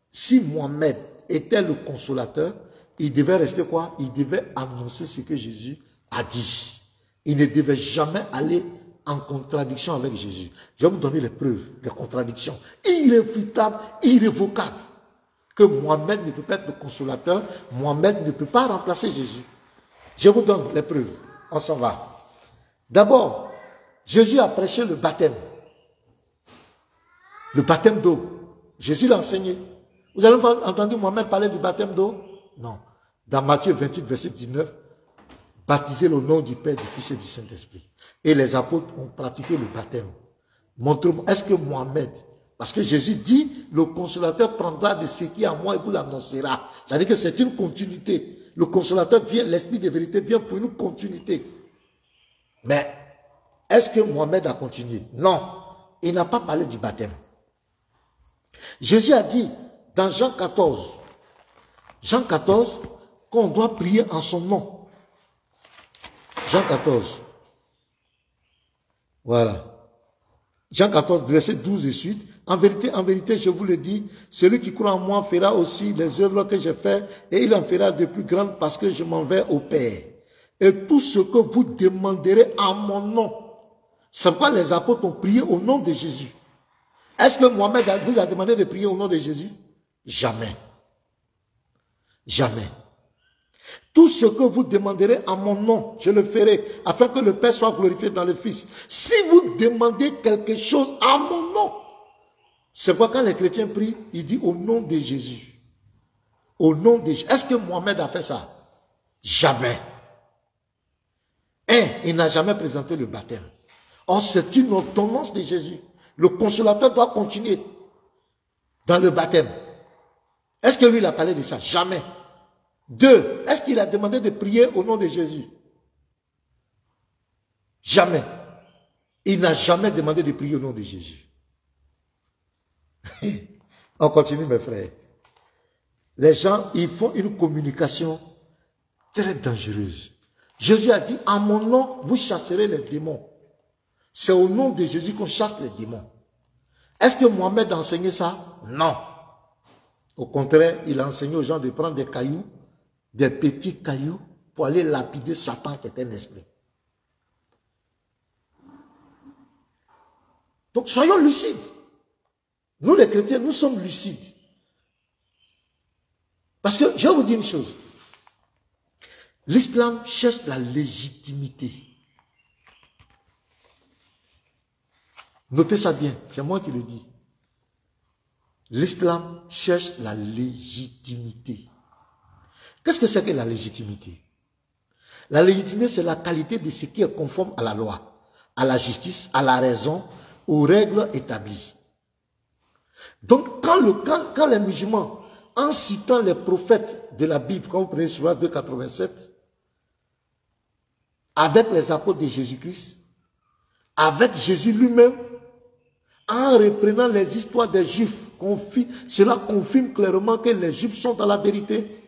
si Mohamed était le consolateur, il devait rester quoi? Il devait annoncer ce que Jésus a dit. Il ne devait jamais aller en contradiction avec Jésus. Je vais vous donner les preuves des contradictions irréfutables, irrévocables. Que Mohamed ne peut pas être le consolateur, Mohamed ne peut pas remplacer Jésus. Je vous donne les preuves. On s'en va. D'abord, Jésus a prêché le baptême. Le baptême d'eau. Jésus l'a enseigné. Vous avez entendu Mohamed parler du baptême d'eau? Non. Dans Matthieu 28, verset 19, baptisez au nom du Père, du Fils et du Saint-Esprit. Et les apôtres ont pratiqué le baptême. Montrez-moi, est-ce que Mohamed, parce que Jésus dit, le consolateur prendra de ce qui est à moi et vous l'annoncera. C'est-à-dire que c'est une continuité. Le consolateur vient, l'esprit de vérité vient pour une continuité. Mais, est-ce que Mohamed a continué? Non. Il n'a pas parlé du baptême. Jésus a dit, dans Jean 14, qu'on doit prier en son nom. Jean 14. Voilà. Jean 14, verset 12 et suite. En vérité, je vous le dis, celui qui croit en moi fera aussi les œuvres que j'ai faites et il en fera de plus grandes parce que je m'en vais au Père. Et tout ce que vous demanderez en mon nom, c'est pourquoi les apôtres ont prié au nom de Jésus. Est-ce que Mohamed vous a demandé de prier au nom de Jésus? Jamais. Jamais. Tout ce que vous demanderez en mon nom, je le ferai, afin que le Père soit glorifié dans le Fils. Si vous demandez quelque chose en mon nom, c'est pourquoi quand les chrétiens prient, ils disent au nom de Jésus. Au nom de Jésus. Est-ce que Mohamed a fait ça? Jamais. Il n'a jamais présenté le baptême. Or, c'est une ordonnance de Jésus. Le consolateur doit continuer dans le baptême. Est-ce que lui, il a parlé de ça? Jamais. 2. Est-ce qu'il a demandé de prier au nom de Jésus? Jamais. Il n'a jamais demandé de prier au nom de Jésus. On continue, mes frères. Les gens, ils font une communication très dangereuse. Jésus a dit, en mon nom, vous chasserez les démons. C'est au nom de Jésus qu'on chasse les démons. Est-ce que Mohamed a enseigné ça? Non. Au contraire, il a enseigné aux gens de prendre des cailloux, des petits cailloux, pour aller lapider Satan qui est un esprit. Donc soyons lucides. Nous les chrétiens, nous sommes lucides. Parce que je vais vous dire une chose. L'islam cherche la légitimité. Notez ça bien, c'est moi qui le dis. L'islam cherche la légitimité. Qu'est-ce que c'est que la légitimité? La légitimité, c'est la qualité de ce qui est conforme à la loi, à la justice, à la raison, aux règles établies. Donc, quand les musulmans, en citant les prophètes de la Bible, comme vous prenez sur la 2,87, avec les apôtres de Jésus-Christ, avec Jésus lui-même, en reprenant les histoires des Juifs, cela confirme clairement que les Juifs sont dans la vérité.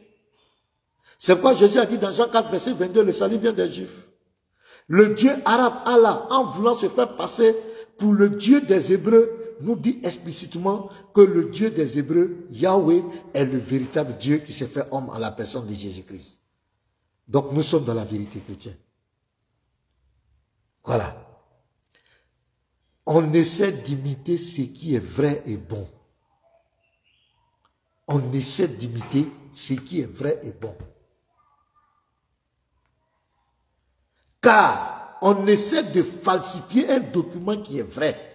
C'est pourquoi Jésus a dit dans Jean 4, verset 22, le salut vient des Juifs. Le Dieu arabe, Allah, en voulant se faire passer pour le Dieu des Hébreux, nous dit explicitement que le Dieu des Hébreux, Yahweh, est le véritable Dieu qui s'est fait homme à la personne de Jésus-Christ. Donc nous sommes dans la vérité chrétienne. Voilà. On essaie d'imiter ce qui est vrai et bon. On essaie d'imiter ce qui est vrai et bon. Car on essaie de falsifier un document qui est vrai.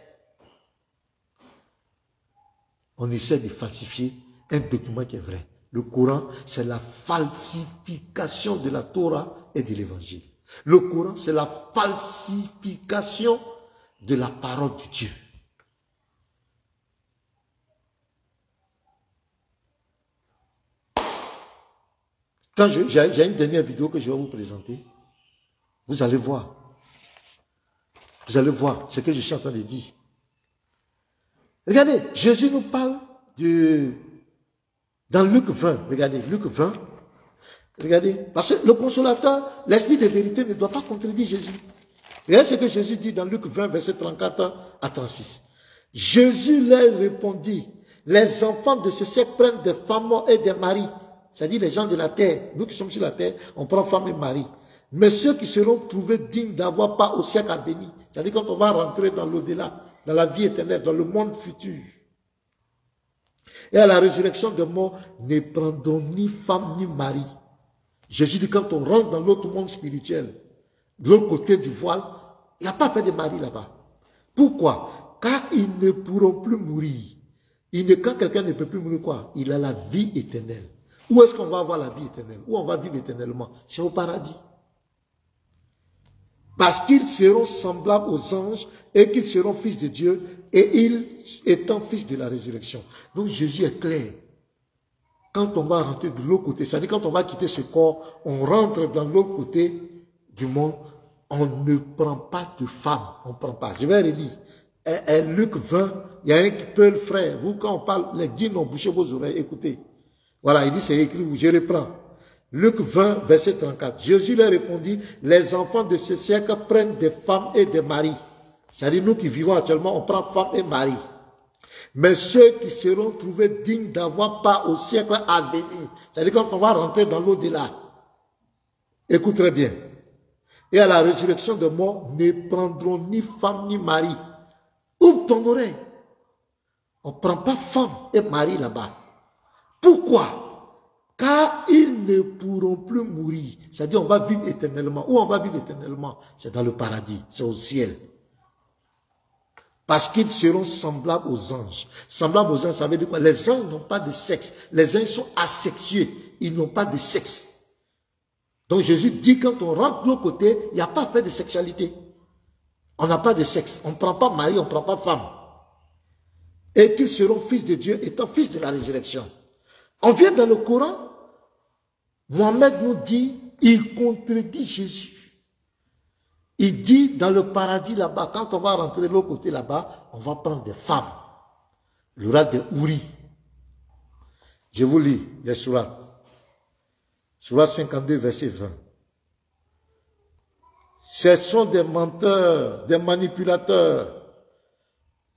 On essaie de falsifier un document qui est vrai. Le Coran, c'est la falsification de la Torah et de l'Évangile. Le Coran, c'est la falsification de la parole de Dieu. Quand j'ai une dernière vidéo que je vais vous présenter, vous allez voir. Vous allez voir ce que je suis en train de dire. Regardez, Jésus nous parle dans Luc 20. Regardez, Luc 20. Regardez, parce que le consolateur, l'esprit de vérité ne doit pas contredire Jésus. Regardez ce que Jésus dit dans Luc 20, verset 34 à 36. Jésus leur répondit, les enfants de ce siècle prennent des femmes et des maris. C'est-à-dire les gens de la terre. Nous qui sommes sur la terre, on prend femme et mari. Mais ceux qui seront trouvés dignes d'avoir part au siècle à venir, c'est-à-dire quand on va rentrer dans l'au-delà, dans la vie éternelle, dans le monde futur, et à la résurrection des morts, ne prendront ni femme ni mari. Jésus dit quand on rentre dans l'autre monde spirituel, de l'autre côté du voile, il n'a pas fait de mari là-bas. Pourquoi? Car ils ne pourront plus mourir. Quand quelqu'un ne peut plus mourir, quoi? Il a la vie éternelle. Où est-ce qu'on va avoir la vie éternelle? Où on va vivre éternellement? C'est au paradis. Parce qu'ils seront semblables aux anges et qu'ils seront fils de Dieu et ils étant fils de la résurrection. Donc Jésus est clair. Quand on va rentrer de l'autre côté, c'est-à-dire quand on va quitter ce corps, on rentre dans l'autre côté du monde, on ne prend pas de femme. On ne prend pas. Je vais relire. Luc 20, il y a un qui peut le frère. Vous, quand on parle, les guides ont bouché vos oreilles, écoutez. Voilà, il dit, c'est écrit, je reprends. Luc 20, verset 34. Jésus leur répondit, les enfants de ce siècle prennent des femmes et des maris. C'est-à-dire, nous qui vivons actuellement, on prend femme et mari. Mais ceux qui seront trouvés dignes d'avoir part au siècle à venir, c'est-à-dire quand on va rentrer dans l'au-delà, écoute très bien, et à la résurrection de mort, ne prendront ni femme ni mari. Ouvre ton oreille. On ne prend pas femme et mari là-bas. Pourquoi? Car ils ne pourront plus mourir. C'est-à-dire on va vivre éternellement. Où on va vivre éternellement? C'est dans le paradis, c'est au ciel. Parce qu'ils seront semblables aux anges. Semblables aux anges, ça veut dire quoi? Les anges n'ont pas de sexe. Les anges sont asexués. Ils n'ont pas de sexe. Donc Jésus dit quand on rentre de l'autre côté, il n'y a pas fait de sexualité. On n'a pas de sexe. On ne prend pas mari, on ne prend pas femme. Et qu'ils seront fils de Dieu, étant fils de la résurrection. On vient dans le Coran, Mohamed nous dit, il contredit Jésus. Il dit dans le paradis là-bas, quand on va rentrer de l'autre côté là-bas, on va prendre des femmes. Il y aura des houris. Je vous lis les sourates. Sourate 52, verset 20. Ce sont des menteurs, des manipulateurs.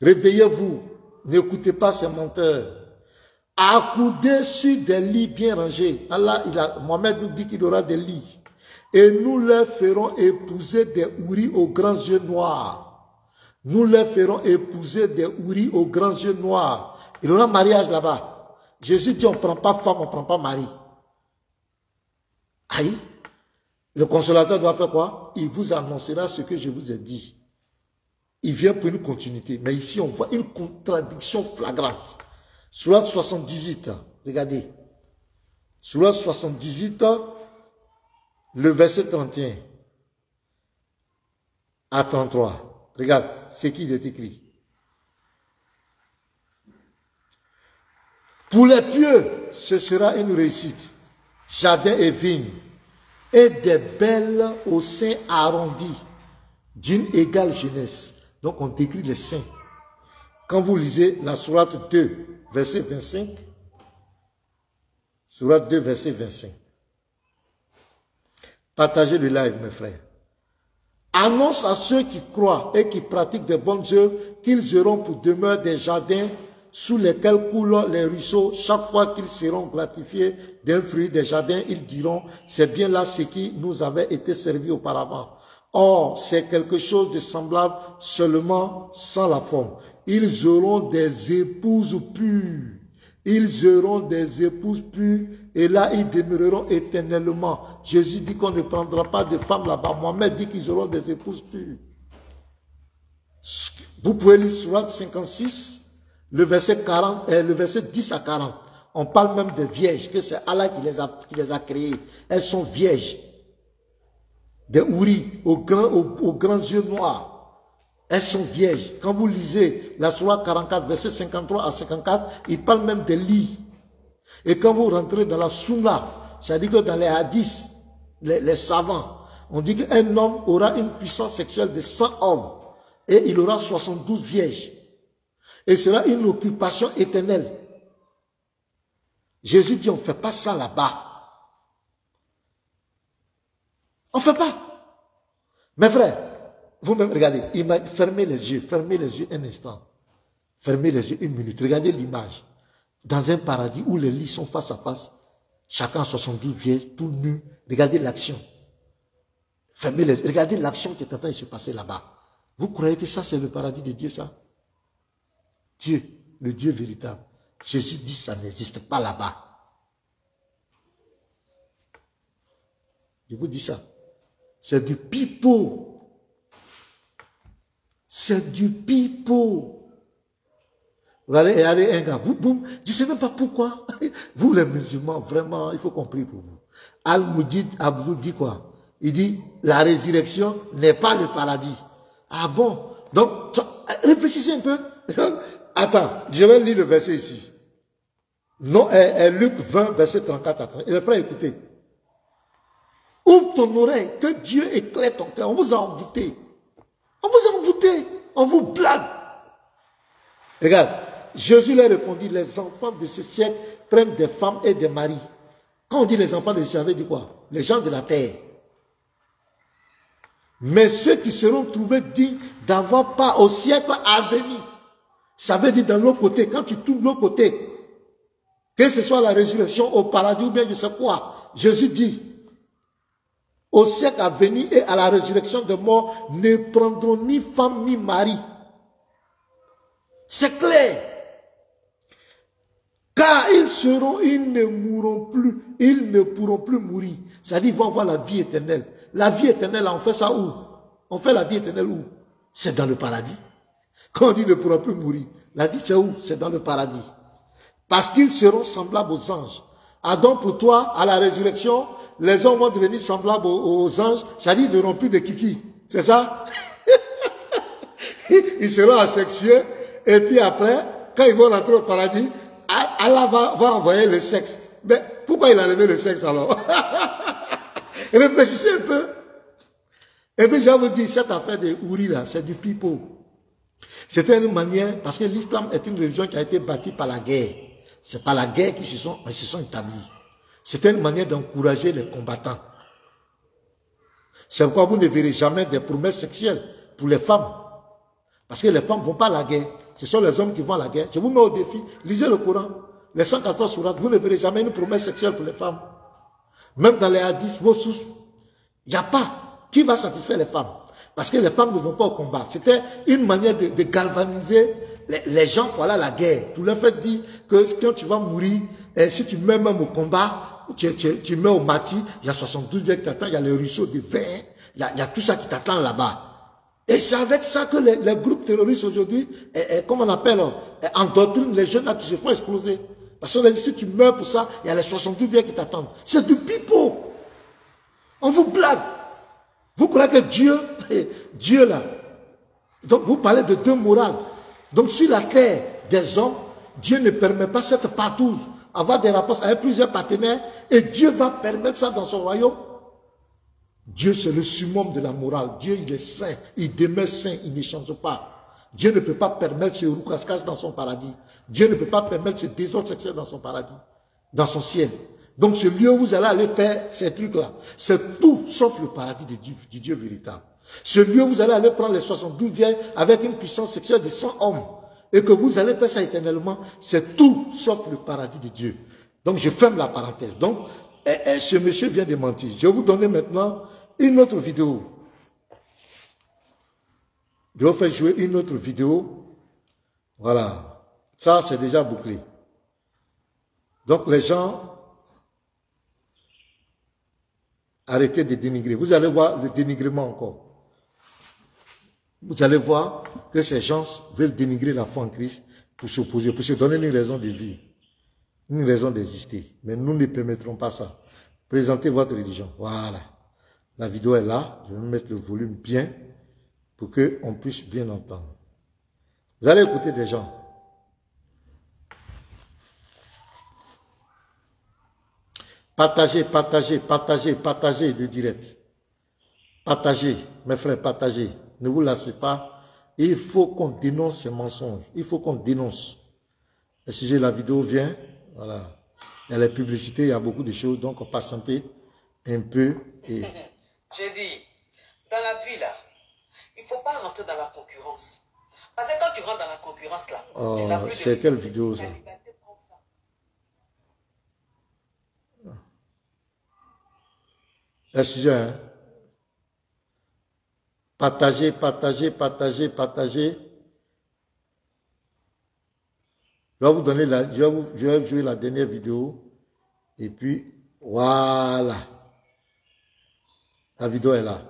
Réveillez-vous, n'écoutez pas ces menteurs. Accoudés sur des lits bien rangés. Mohamed nous dit qu'il aura des lits. Et nous leur ferons épouser des houris aux grands yeux noirs. Nous leur ferons épouser des houris aux grands yeux noirs. Il aura un mariage là-bas. Jésus dit on ne prend pas femme, on ne prend pas mari. Aïe. Le consolateur doit faire quoi? Il vous annoncera ce que je vous ai dit. Il vient pour une continuité. Mais ici, on voit une contradiction flagrante. Sourate 78, regardez. Sourate 78, le verset 31 à 33. Regarde, c'est qui il est écrit. Pour les pieux, ce sera une réussite. Jardin et vignes, et des belles au sein arrondis, d'une égale jeunesse. Donc on décrit les saints. Quand vous lisez la sourate 2, verset 25, sourate 2, verset 25. Partagez le live, mes frères. Annonce à ceux qui croient et qui pratiquent des bonnes œuvres qu'ils auront pour demeure des jardins sous lesquels coulent les ruisseaux. Chaque fois qu'ils seront gratifiés d'un fruit des jardins, ils diront, c'est bien là ce qui nous avait été servi auparavant. Or, c'est quelque chose de semblable seulement sans la forme. Ils auront des épouses pures. Ils auront des épouses pures et là, ils demeureront éternellement. Jésus dit qu'on ne prendra pas de femmes là-bas. Mohamed dit qu'ils auront des épouses pures. Vous pouvez lire Sourate 56, le verset 40, le verset 10 à 40. On parle même des vierges, que c'est Allah qui les a créées. Elles sont vierges. Des houris aux grands yeux noirs. Elles sont vierges. Quand vous lisez la Sourate 44, verset 53 à 54, il parle même des lits. Et quand vous rentrez dans la Sunna, c'est-à-dire que dans les hadiths, les savants, on dit qu'un homme aura une puissance sexuelle de 100 hommes et il aura 72 vierges. Et ce sera une occupation éternelle. Jésus dit, on ne fait pas ça là-bas. On ne fait pas. Mes frères, vous-même, regardez, fermez les yeux un instant. Fermez les yeux une minute. Regardez l'image. Dans un paradis où les lits sont face à face, chacun 72 vierges, tout nus. Regardez l'action. Fermez les... Regardez l'action qui est en train de se passer là-bas. Vous croyez que ça, c'est le paradis de Dieu, ça? Dieu, le Dieu véritable. Jésus dit ça n'existe pas là-bas. Je vous dis ça. C'est du pipeau. C'est du pipeau. Vous allez un gars, vous, boum, je ne sais même pas pourquoi. Vous les musulmans, vraiment, il faut qu'on prie pour vous. Al-Moudjid Abdou dit quoi? Il dit, la résurrection n'est pas le paradis. Ah bon? Donc, réfléchissez un peu. Attends, je vais lire le verset ici. Non, Luc 20, verset 34 à 30. Il est prêt à écouter. Ouvre ton oreille, que Dieu éclaire ton cœur. On vous a envoûté. On vous a envoûté. On vous blague. Regarde, Jésus leur répondit, les enfants de ce siècle prennent des femmes et des maris. Quand on dit les enfants de ce siècle, ça veut dire quoi? Les gens de la terre. Mais ceux qui seront trouvés dignes d'avoir part au siècle à venir. Ça veut dire dans l'autre côté, quand tu tournes de l'autre côté, que ce soit la résurrection au paradis ou bien je sais quoi, Jésus dit, au siècle à venir et à la résurrection de mort, ne prendront ni femme ni mari. C'est clair. Car ils ne mourront plus, ils ne pourront plus mourir. C'est-à-dire qu'ils vont avoir la vie éternelle. La vie éternelle, on fait ça où? On fait la vie éternelle où? C'est dans le paradis. Quand on dit ne pourront plus mourir, la vie c'est où? C'est dans le paradis. Parce qu'ils seront semblables aux anges. Ah donc pour toi, à la résurrection, les hommes vont devenir semblables aux anges, c'est-à-dire ils n'auront plus de kiki. C'est ça? Ils seront asexués, et puis après, quand ils vont rentrer au paradis, Allah va envoyer le sexe. Mais pourquoi il a enlevé le sexe alors? Réfléchissez un peu. Et puis je vais vous dire, cette affaire de Ouri là, c'est du pipeau. C'était une manière, parce que l'islam est une religion qui a été bâtie par la guerre. C'est par la guerre qu'ils se sont établis. C'était une manière d'encourager les combattants. C'est pourquoi vous ne verrez jamais des promesses sexuelles pour les femmes. Parce que les femmes ne vont pas à la guerre. Ce sont les hommes qui vont à la guerre. Je vous mets au défi, lisez le Coran. Les 114 sourates, vous ne verrez jamais une promesse sexuelle pour les femmes. Même dans les hadiths, vos sources, il n'y a pas. Qui va satisfaire les femmes? Parce que les femmes ne vont pas au combat. C'était une manière de galvaniser les gens pour aller à la guerre. Pour leur faire dire que quand tu vas mourir, et si tu meurs même au combat, tu meurs au Mati, il y a 72 vieux qui t'attendent, il y a les ruisseaux de vin, il y a tout ça qui t'attend là-bas. Et c'est avec ça que les groupes terroristes aujourd'hui, comment on appelle, endoctrinent les jeunes là qui se font exploser. Parce qu'on a dit, si tu meurs pour ça, il y a les 72 vieux qui t'attendent. C'est du pipeau. On vous blague. Vous croyez que Dieu là, donc vous parlez de deux morales. Donc sur la terre des hommes, Dieu ne permet pas cette partouze, avoir des rapports avec plusieurs partenaires, et Dieu va permettre ça dans son royaume. Dieu c'est le summum de la morale. Dieu il est saint, il demeure saint, il ne change pas. Dieu ne peut pas permettre ce roucascas dans son paradis. Dieu ne peut pas permettre ce désordre sexuel dans son paradis, dans son ciel. Donc ce lieu où vous allez aller faire ces trucs-là, c'est tout sauf le paradis du Dieu véritable. Ce lieu où vous allez aller prendre les 72 vieilles avec une puissance sexuelle de 100 hommes et que vous allez faire ça éternellement, c'est tout sauf le paradis de Dieu. Donc je ferme la parenthèse. Donc ce monsieur vient de mentir. Je vais vous donner maintenant une autre vidéo. Je vais vous faire jouer une autre vidéo. Voilà. Ça c'est déjà bouclé. Donc les gens... Arrêtez de dénigrer. Vous allez voir le dénigrement encore. Vous allez voir que ces gens veulent dénigrer la foi en Christ pour s'opposer, pour se donner une raison de vivre, une raison d'exister. Mais nous ne permettrons pas ça. Présentez votre religion. Voilà. La vidéo est là. Je vais mettre le volume bien pour qu'on puisse bien entendre. Vous allez écouter des gens. Partagez, partagez, partagez, partagez le direct. Partagez, mes frères, partagez. Ne vous lassez pas. Il faut qu'on dénonce ces mensonges. Il faut qu'on dénonce. Le sujet de la vidéo vient. Voilà. Il y a les publicités, il y a beaucoup de choses. Donc, on patienter un peu. Et... J'ai dit, dans la vie, là, il ne faut pas rentrer dans la concurrence. Parce que quand tu rentres dans la concurrence, là, tu n'as plus de... C'est quelle vidéo, ça? Le sujet, hein? Partagez, partagez, partagez, partagez. Je vais vous donner je vais jouer la dernière vidéo. Et puis, voilà. La vidéo est là.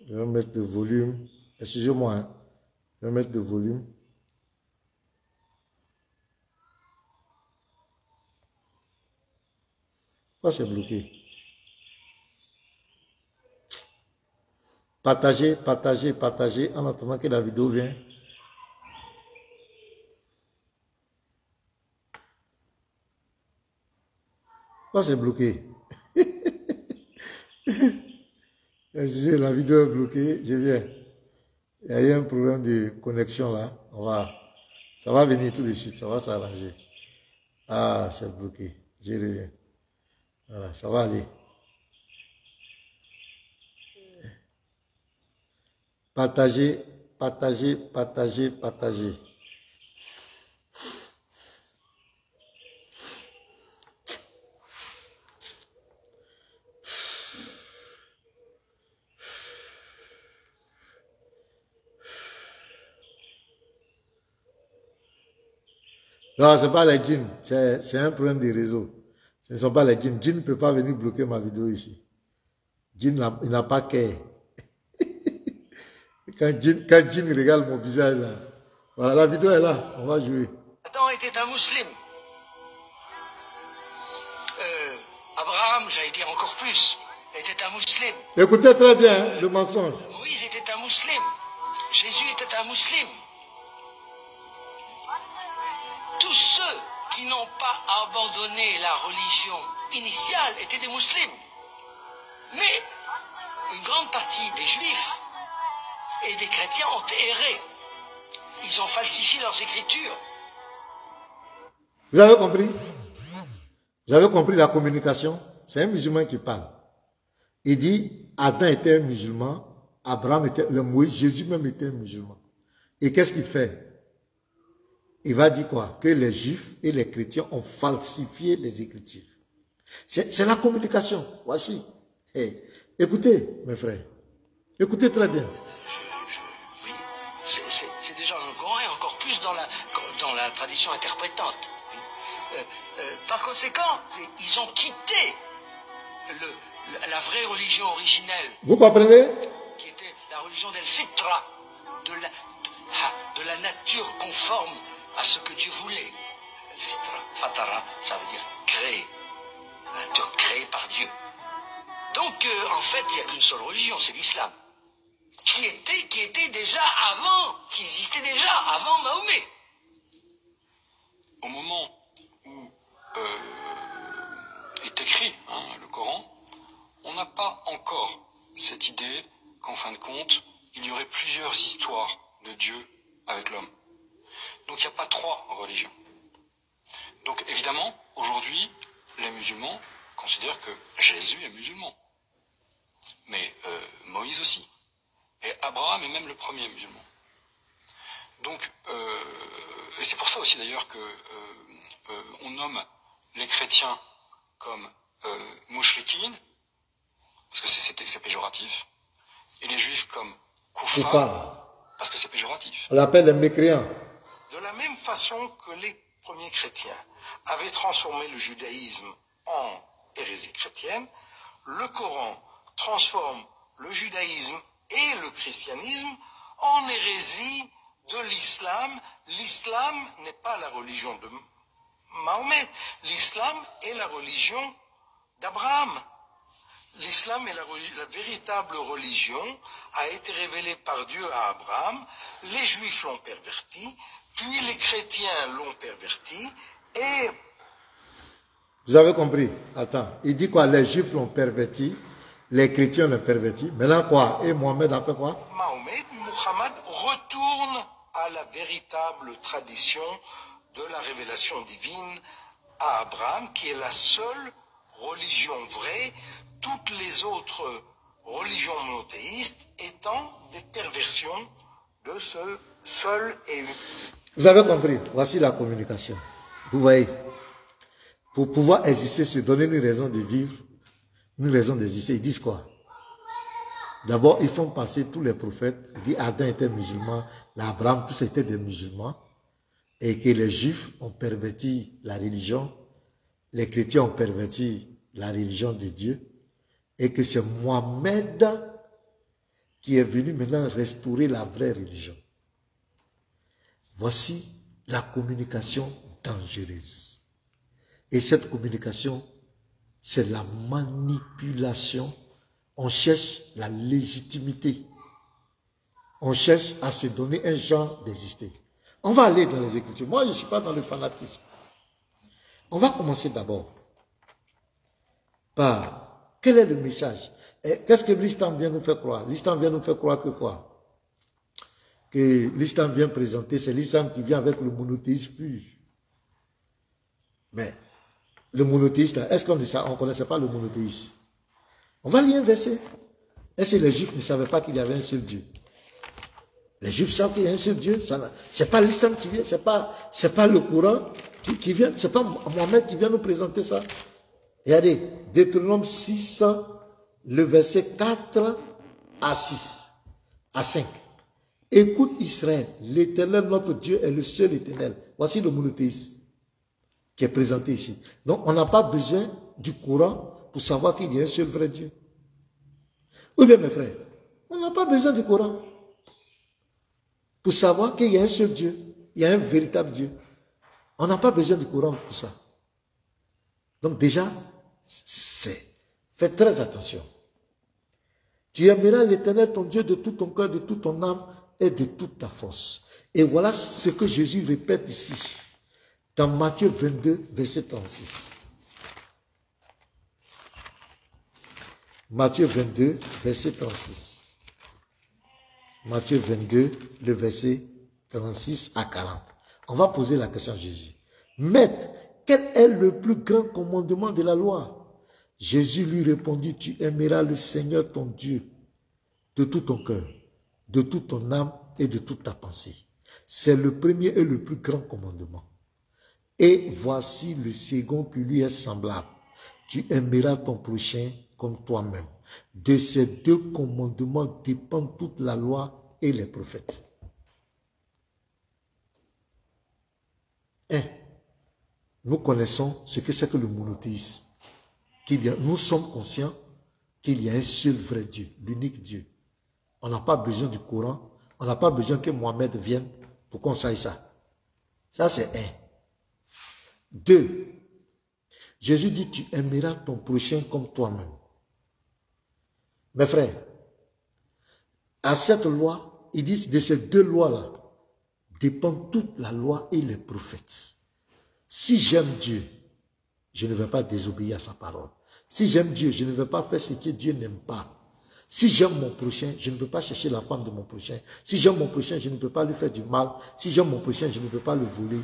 Je vais mettre le volume. Excusez-moi. Hein. Je vais mettre le volume. Pourquoi c'est bloqué? Partagez, partagez, partagez en attendant que la vidéo vienne. Pourquoi c'est bloqué? La vidéo est bloquée, je viens. Il y a eu un problème de connexion là. Ça va venir tout de suite, ça va s'arranger. Ah, c'est bloqué. Je reviens. Voilà, ça va aller. Partagez, partagez, partagez, partagez. Non, ce n'est pas les djinns, c'est un problème des réseaux. Ce ne sont pas les djinns. Djinn ne peut pas venir bloquer ma vidéo ici. Djinn, il n'a pas qu'à. Quand Djinn regarde mon visage là, voilà, la vidéo est là, on va jouer. Adam était un musulman. Abraham, j'allais dire encore plus, était un musulman. Écoutez très bien hein, le mensonge. Moïse était un musulman. Jésus était un musulman. Tous ceux qui n'ont pas abandonné la religion initiale étaient des musulmans. Mais une grande partie des juifs et des chrétiens ont erré. Ils ont falsifié leurs écritures. Vous avez compris? Vous avez compris la communication? C'est un musulman qui parle. Il dit, Adam était un musulman, Abraham était, le Moïse, Jésus même était un musulman. Et qu'est-ce qu'il fait? Il va dire quoi? Que les juifs et les chrétiens ont falsifié les écritures. C'est la communication. Voici. Hey, écoutez, mes frères. Écoutez très bien. Oui, c'est déjà dans le Coran et encore plus dans la tradition interprétante. Par conséquent, ils ont quitté la vraie religion originelle. Vous comprenez? Qui était la religion del fitra, de la nature conforme à ce que Dieu voulait. El fitra, fatara, ça veut dire créer. La nature créée par Dieu. Donc, en fait, il n'y a qu'une seule religion, c'est l'islam. Qui était déjà avant, qui existait déjà avant Mahomet. Au moment où est écrit le Coran, on n'a pas encore cette idée qu'en fin de compte, il y aurait plusieurs histoires de Dieu avec l'homme. Donc il n'y a pas trois religions. Donc évidemment, aujourd'hui, les musulmans considèrent que Jésus est musulman. Mais Moïse aussi. Et Abraham est même le premier musulman. Donc, et c'est pour ça aussi d'ailleurs que on nomme les chrétiens comme mouchrikin, parce que c'est péjoratif, et les juifs comme koufar, parce que c'est péjoratif. On l'appelle les mécréants. De la même façon que les premiers chrétiens avaient transformé le judaïsme en hérésie chrétienne, le Coran transforme le judaïsme et le christianisme en hérésie de l'islam. L'islam n'est pas la religion de Mahomet. L'islam est la religion d'Abraham. L'islam est la véritable religion, a été révélée par Dieu à Abraham. Les juifs l'ont perverti, puis les chrétiens l'ont perverti, et... Vous avez compris? Attends, il dit quoi? Les juifs l'ont perverti, les chrétiens l'ont perverti. Maintenant quoi? Et Mohamed a fait quoi? Muhammad retourne à la véritable tradition de la révélation divine à Abraham, qui est la seule religion vraie, toutes les autres religions monothéistes étant des perversions de ce seul et unique. Vous avez compris? Voici la communication. Vous voyez? pour pouvoir exister, se donner une raison de vivre, une raison d'exister. Ils disent quoi? D'abord, ils font passer tous les prophètes. Ils disent Adam était musulman, l'Abraham, tous étaient des musulmans. Et que les juifs ont perverti la religion, les chrétiens ont perverti la religion de Dieu. Et que c'est Mohamed qui est venu maintenant restaurer la vraie religion. Voici la communication dangereuse. Et cette communication, c'est la manipulation. On cherche la légitimité. On cherche à se donner un genre d'exister. On va aller dans les Écritures. Moi, je ne suis pas dans le fanatisme. On va commencer d'abord par quel est le message? Qu'est-ce que l'islam vient nous faire croire? L'islam vient nous faire croire que quoi? Que l'islam vient présenter, c'est l'islam qui vient avec le monothéisme pur. Mais le monothéisme, est-ce qu'on ne connaissait pas le monothéisme? On va lire un verset. Est-ce que les Juifs ne savaient pas qu'il y avait un seul Dieu? Les Juifs savent qu'il y a un seul Dieu. Ce n'est pas l'islam qui vient, ce n'est pas le Coran qui vient, ce n'est pas Mohamed qui vient nous présenter ça. Regardez, Deutéronome 6, le verset 4 à 6, à 5. Écoute Israël, l'Éternel notre Dieu est le seul Éternel. Voici le monothéisme qui est présenté ici. Donc on n'a pas besoin du Coran pour savoir qu'il y a un seul vrai Dieu. Ou bien mes frères, on n'a pas besoin du Coran pour savoir qu'il y a un seul Dieu, il y a un véritable Dieu. On n'a pas besoin du Coran pour ça. Donc déjà, faites très attention. Tu aimeras l'Éternel ton Dieu de tout ton cœur, de toute ton âme et de toute ta force. Et voilà ce que Jésus répète ici, dans Matthieu 22, verset 36. Matthieu 22, verset 36. Matthieu 22, le verset 36 à 40. On va poser la question à Jésus. Maître, quel est le plus grand commandement de la loi? Jésus lui répondit, tu aimeras le Seigneur ton Dieu de tout ton cœur, de toute ton âme et de toute ta pensée. C'est le premier et le plus grand commandement. Et voici le second qui lui est semblable. Tu aimeras ton prochain comme toi-même. De ces deux commandements dépendent toute la loi et les prophètes. 1. Nous connaissons ce que c'est que le monothéisme. Nous sommes conscients qu'il y a un seul vrai Dieu, l'unique Dieu. On n'a pas besoin du Coran, on n'a pas besoin que Mohamed vienne pour qu'on sache ça. Ça c'est 1. 2. Jésus dit, tu aimeras ton prochain comme toi-même. Mes frères, à cette loi, ils disent de ces deux lois-là, dépend toute la loi et les prophètes. Si j'aime Dieu, je ne vais pas désobéir à sa parole. Si j'aime Dieu, je ne vais pas faire ce que Dieu n'aime pas. Si j'aime mon prochain, je ne peux pas chercher la femme de mon prochain. Si j'aime mon prochain, je ne peux pas lui faire du mal. Si j'aime mon prochain, je ne peux pas le voler.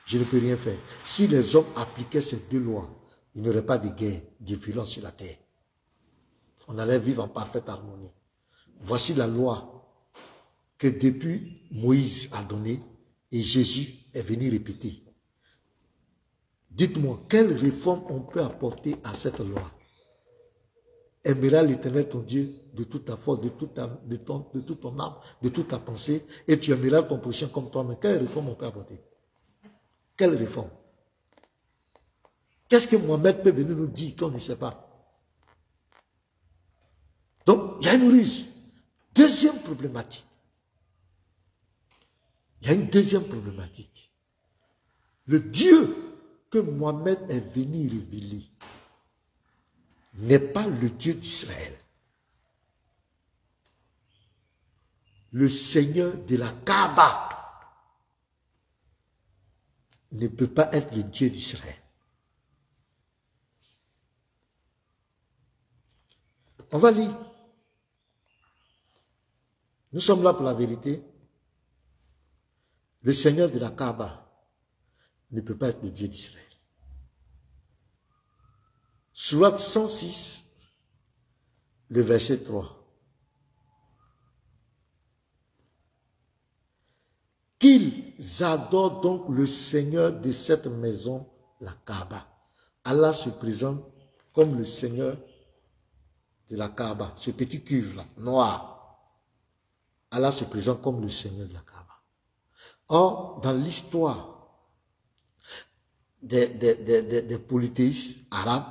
Je ne peux rien faire. Si les hommes appliquaient ces deux lois, il n'y aurait pas de guerre, de violence sur la terre. On allait vivre en parfaite harmonie. Voici la loi que depuis Moïse a donnée et Jésus est venu répéter. Dites-moi, quelle réforme on peut apporter à cette loi? Aimeras l'Éternel ton Dieu de toute ta force, de toute ton âme, de toute ta pensée, et tu aimeras ton prochain comme toi-même. Quelle réforme on peut apporter? Quelle réforme? Qu'est-ce que Mohamed peut venir nous dire qu'on ne sait pas? Donc, il y a une ruse. Deuxième problématique. Il y a une deuxième problématique. Le Dieu que Mohamed est venu révéler n'est pas le Dieu d'Israël. Le Seigneur de la Kaaba ne peut pas être le Dieu d'Israël. On va lire. Nous sommes là pour la vérité. Le Seigneur de la Kaaba ne peut pas être le Dieu d'Israël. Sourate 106, le verset 3. Qu'ils adorent donc le Seigneur de cette maison, la Kaaba. Allah se présente comme le Seigneur de la Kaaba, ce petit cuve-là, noir. Allah se présente comme le Seigneur de la Kaaba. Or, dans l'histoire des polythéistes arabes,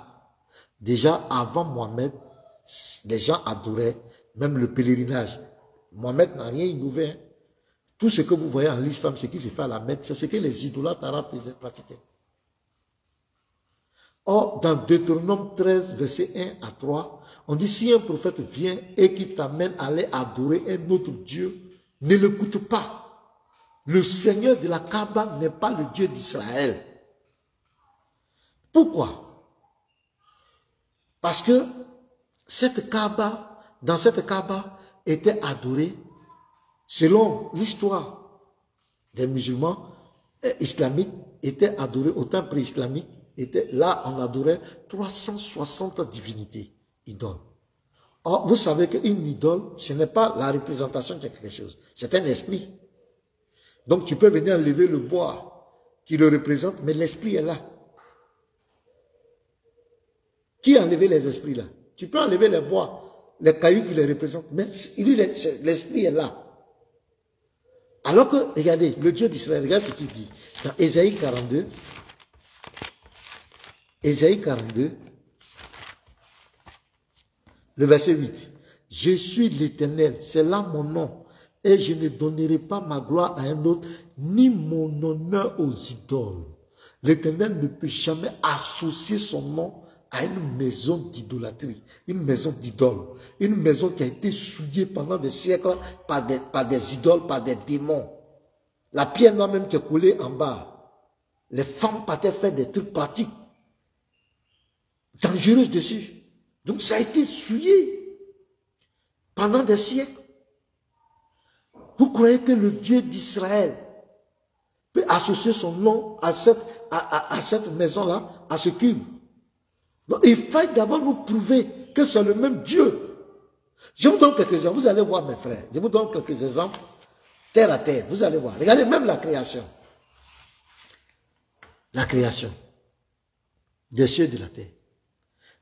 déjà avant Mohamed, les gens adoraient même le pèlerinage. Mohamed n'a rien innové. Hein. Tout ce que vous voyez en l'islam, ce qui se fait à la Mecque, c'est ce que les idolâtres arabes faisaient pratiquer. Or, dans Deutéronome 13, verset 1 à 3, on dit, si un prophète vient et qui t'amène à aller adorer un autre Dieu, ne l'écoute pas. Le Seigneur de la Kaaba n'est pas le Dieu d'Israël. Pourquoi? Parce que cette Kaaba, dans cette Kaaba, était adorée, selon l'histoire des musulmans islamiques, était adorée au temps pré-islamique. Là, on adorait 360 divinités, idoles. Or, vous savez qu'une idole, ce n'est pas la représentation de quelque chose, c'est un esprit. Donc, tu peux venir enlever le bois qui le représente, mais l'esprit est là. Qui a enlevé les esprits là? Tu peux enlever les bois, les cailloux qui les représentent, mais l'esprit est là. Alors que, regardez, le Dieu d'Israël, regarde ce qu'il dit. Dans Ésaïe 42, le verset 8. Je suis l'Éternel, c'est là mon nom, et je ne donnerai pas ma gloire à un autre, ni mon honneur aux idoles. L'Éternel ne peut jamais associer son nom à une maison d'idolâtrie, une maison d'idole, une maison qui a été souillée pendant des siècles par des idoles, par des démons. La pierre noire même qui est coulée en bas, les femmes partaient faire des trucs pratiques, dangereuses dessus. Donc ça a été souillé pendant des siècles. Vous croyez que le Dieu d'Israël peut associer son nom à cette maison-là, à ce cube? Donc, il faut d'abord nous prouver que c'est le même Dieu. Je vous donne quelques exemples. Vous allez voir, mes frères. Je vous donne quelques exemples. Terre à terre. Vous allez voir. Regardez même la création. La création des cieux et de la terre.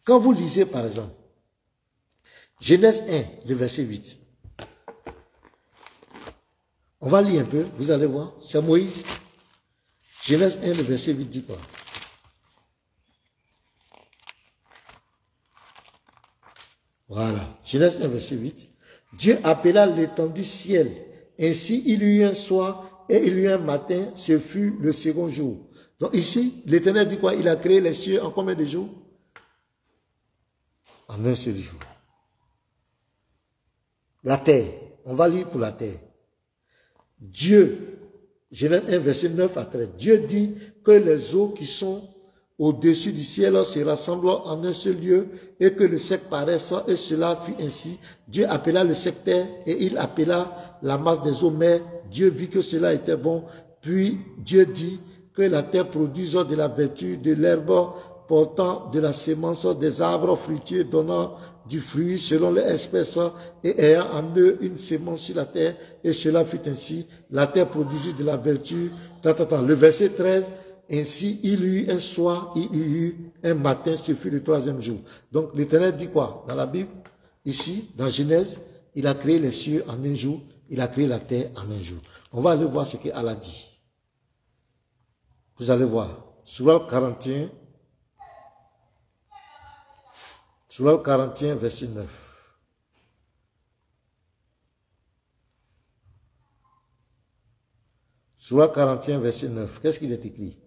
Quand vous lisez, par exemple, Genèse 1, le verset 8. On va lire un peu. Vous allez voir. C'est Moïse. Genèse 1, le verset 8 dit quoi? Voilà, Genèse 1, verset 8. Dieu appela l'étendue ciel. Ainsi, il y eut un soir et il y eut un matin. Ce fut le second jour. Donc ici, l'Éternel dit quoi? Il a créé les cieux en combien de jours? En un seul jour. La terre. On va lire pour la terre. Dieu, Genèse 1, verset 9 à 13. Dieu dit que les eaux qui sont au-dessus du ciel se rassemblent en un seul lieu et que le sec paraisse, et cela fut ainsi. Dieu appela le sec terre et il appela la masse des eaux mer. Dieu vit que cela était bon. Puis Dieu dit que la terre produise de la vertu, de l'herbe portant de la sémence, des arbres fruitiers donnant du fruit selon les espèces et ayant en eux une sémence sur la terre, et cela fut ainsi. La terre produisit de la vertu. Le verset 13. Ainsi, il y eut un soir, il y eut un matin, ce fut le troisième jour. Donc, l'Éternel dit quoi? Dans la Bible, ici, dans Genèse, il a créé les cieux en un jour, il a créé la terre en un jour. On va aller voir ce qu'Allah dit. Vous allez voir. Sourate 41, verset 9. Sourate 41, verset 9. Qu'est-ce qu'il est écrit?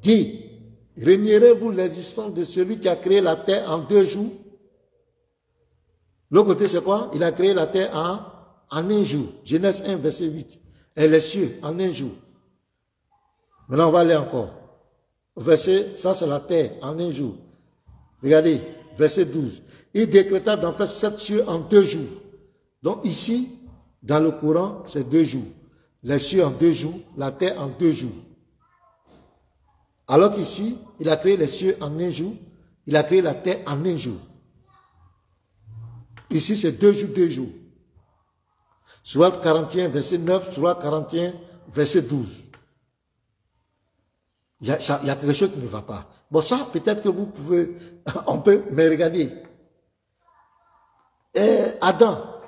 Dit, régnerez-vous l'existence de celui qui a créé la terre en 2 jours? L'autre côté, c'est quoi? Il a créé la terre en un jour. Genèse 1, verset 8. Et les cieux en un jour. Maintenant, on va aller encore. Verset, ça c'est la terre en un jour. Regardez, verset 12. Il décréta d'en faire 7 cieux en 2 jours. Donc ici, dans le Coran, c'est 2 jours. Les cieux en 2 jours, la terre en 2 jours. Alors qu'ici, il a créé les cieux en un jour, il a créé la terre en un jour. Ici, c'est 2 jours, 2 jours. Sourate 41, verset 9, Sourate 41, verset 12. Il y a quelque chose qui ne va pas. Bon, ça, peut-être que vous pouvez, on peut, mais regardez. Adam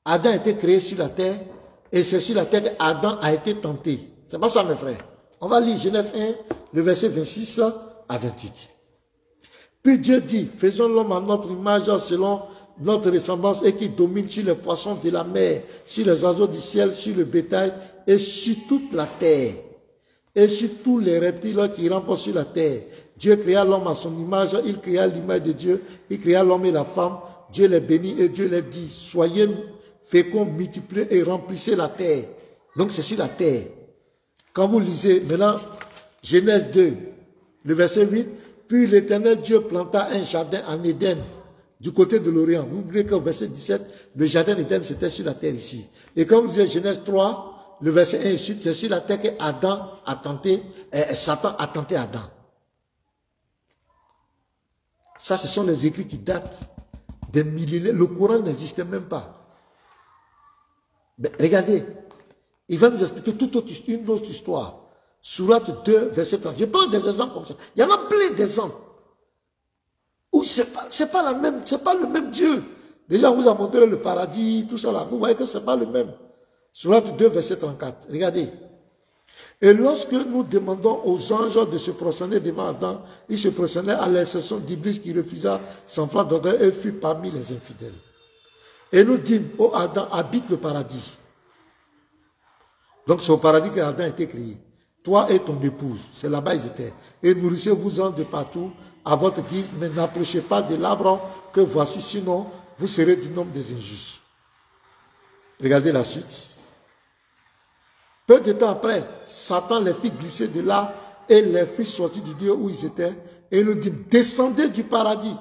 a été créé sur la terre, et c'est sur la terre qu'Adam a été tenté. C'est pas ça, mes frères. On va lire Genèse 1, le verset 26 à 28. Puis Dieu dit, faisons l'homme à notre image, selon notre ressemblance, et qui domine sur les poissons de la mer, sur les oiseaux du ciel, sur le bétail, et sur toute la terre, et sur tous les reptiles qui rampent sur la terre. Dieu créa l'homme à son image, il créa l'image de Dieu, il créa l'homme et la femme. Dieu les bénit et Dieu les dit, soyez féconds, multipliez et remplissez la terre. Donc c'est sur la terre. Quand vous lisez maintenant Genèse 2, le verset 8, puis l'Éternel Dieu planta un jardin en Éden, du côté de l'Orient. Vous voyez qu'au verset 17, le jardin d'Éden c'était sur la terre ici. Et quand vous lisez Genèse 3, le verset 1 et suite, c'est sur la terre que Adam a tenté, Satan a tenté Adam. Ça, ce sont les écrits qui datent des millénaires. Le Coran n'existait même pas. Mais regardez, il va nous expliquer une autre histoire. Sourate 2, verset 30. Je prends des exemples comme ça. Il y en a plein d'exemples. Où c'est pas le même Dieu. Déjà, on vous a montré le paradis, tout ça là. Vous voyez que c'est pas le même. Sourate 2, verset 34. Regardez. Et lorsque nous demandons aux anges de se prosterner devant Adam, ils se prosternaient à l'exception d'Iblis qui refusa sans flamme d'orgueil et fut parmi les infidèles. Et nous dîmes, ô Adam, habite le paradis. Donc c'est au paradis qu'Adam a été créé. Toi et ton épouse, c'est là-bas ils étaient. Et nourrissez-vous-en de partout à votre guise, mais n'approchez pas de l'arbre que voici, sinon vous serez du nombre des injustes. Regardez la suite. Peu de temps après, Satan les fit glisser de là et les fit sortir du Dieu où ils étaient. Et nous dit, descendez du paradis.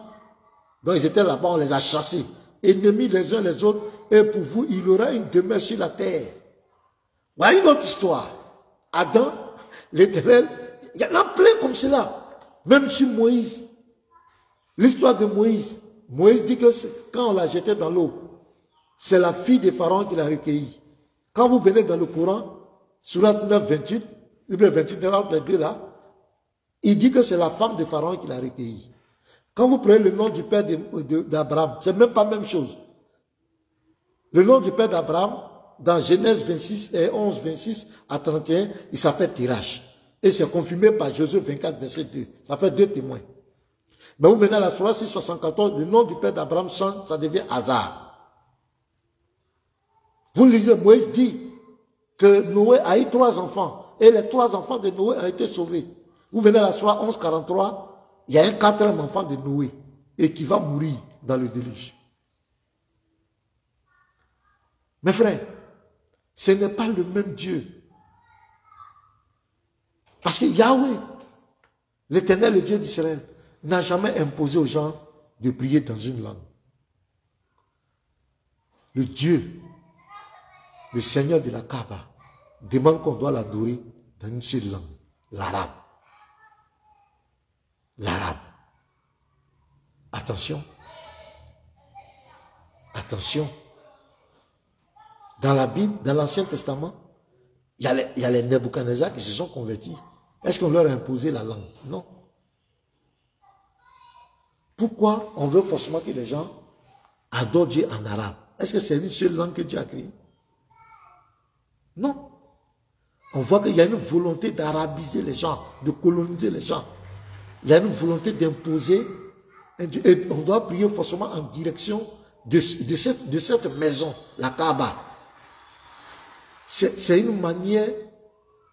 Donc ils étaient là-bas, on les a chassés, ennemis les uns les autres. Et pour vous, il y aura une demeure sur la terre. Voilà une autre histoire. Adam, l'Éternel, il y en a plein comme cela. Même sur Moïse. L'histoire de Moïse. Moïse dit que quand on l'a jeté dans l'eau, c'est la fille de Pharaon qui l'a recueilli. Quand vous venez dans le Coran, Sourate 9, 28, le 28, les deux là, il dit que c'est la femme de Pharaon qui l'a recueilli. Quand vous prenez le nom du père d'Abraham, c'est même pas la même chose. Le nom du père d'Abraham, dans Genèse 26 et 11, 26 à 31, il s'appelle Tirach. Et c'est confirmé par Josué 24, verset 2. Ça fait 2 témoins. Mais vous venez à la Sourate 6, 74, le nom du père d'Abraham change, ça devient Hazar. Vous lisez, Moïse dit que Noé a eu 3 enfants. Et les 3 enfants de Noé ont été sauvés. Vous venez à la Sourate 11, 43, il y a un 4e enfant de Noé. Et qui va mourir dans le déluge. Mes frères, ce n'est pas le même Dieu. Parce que Yahweh, l'Éternel, le Dieu d'Israël, n'a jamais imposé aux gens de prier dans une langue. Le Dieu, le Seigneur de la Kaaba, demande qu'on doit l'adorer dans une seule langue, l'arabe. L'arabe. Attention. Attention. Dans la Bible, dans l'Ancien Testament, il y a les Nebuchadnezzar qui se sont convertis. Est-ce qu'on leur a imposé la langue? Non. Pourquoi on veut forcément que les gens adorent Dieu en arabe? Est-ce que c'est une seule langue que Dieu a créée? Non. On voit qu'il y a une volonté d'arabiser les gens, de coloniser les gens. Il y a une volonté d'imposer. Et on doit prier forcément en direction de cette maison, la Kaaba. C'est une manière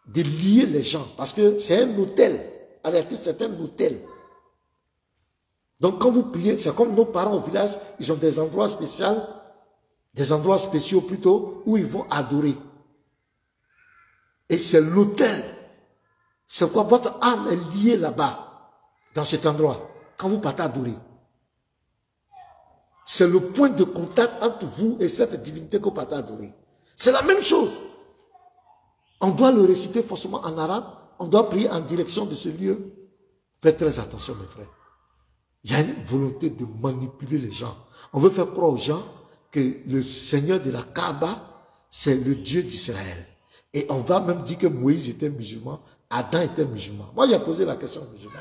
de lier les gens. Parce que c'est un hôtel. En réalité, c'est un hôtel. Donc quand vous priez, c'est comme nos parents au village, ils ont des endroits spéciaux plutôt, où ils vont adorer. Et c'est l'hôtel. C'est quoi? Votre âme est liée là-bas, dans cet endroit, quand vous partez adorer. C'est le point de contact entre vous et cette divinité que vous partez adorer. C'est la même chose. On doit le réciter forcément en arabe, on doit prier en direction de ce lieu. Faites très attention, mes frères. Il y a une volonté de manipuler les gens. On veut faire croire aux gens que le Seigneur de la Kaaba, c'est le Dieu d'Israël. Et on va même dire que Moïse était musulman Adam était musulman. Moi, j'ai posé la question aux musulmans.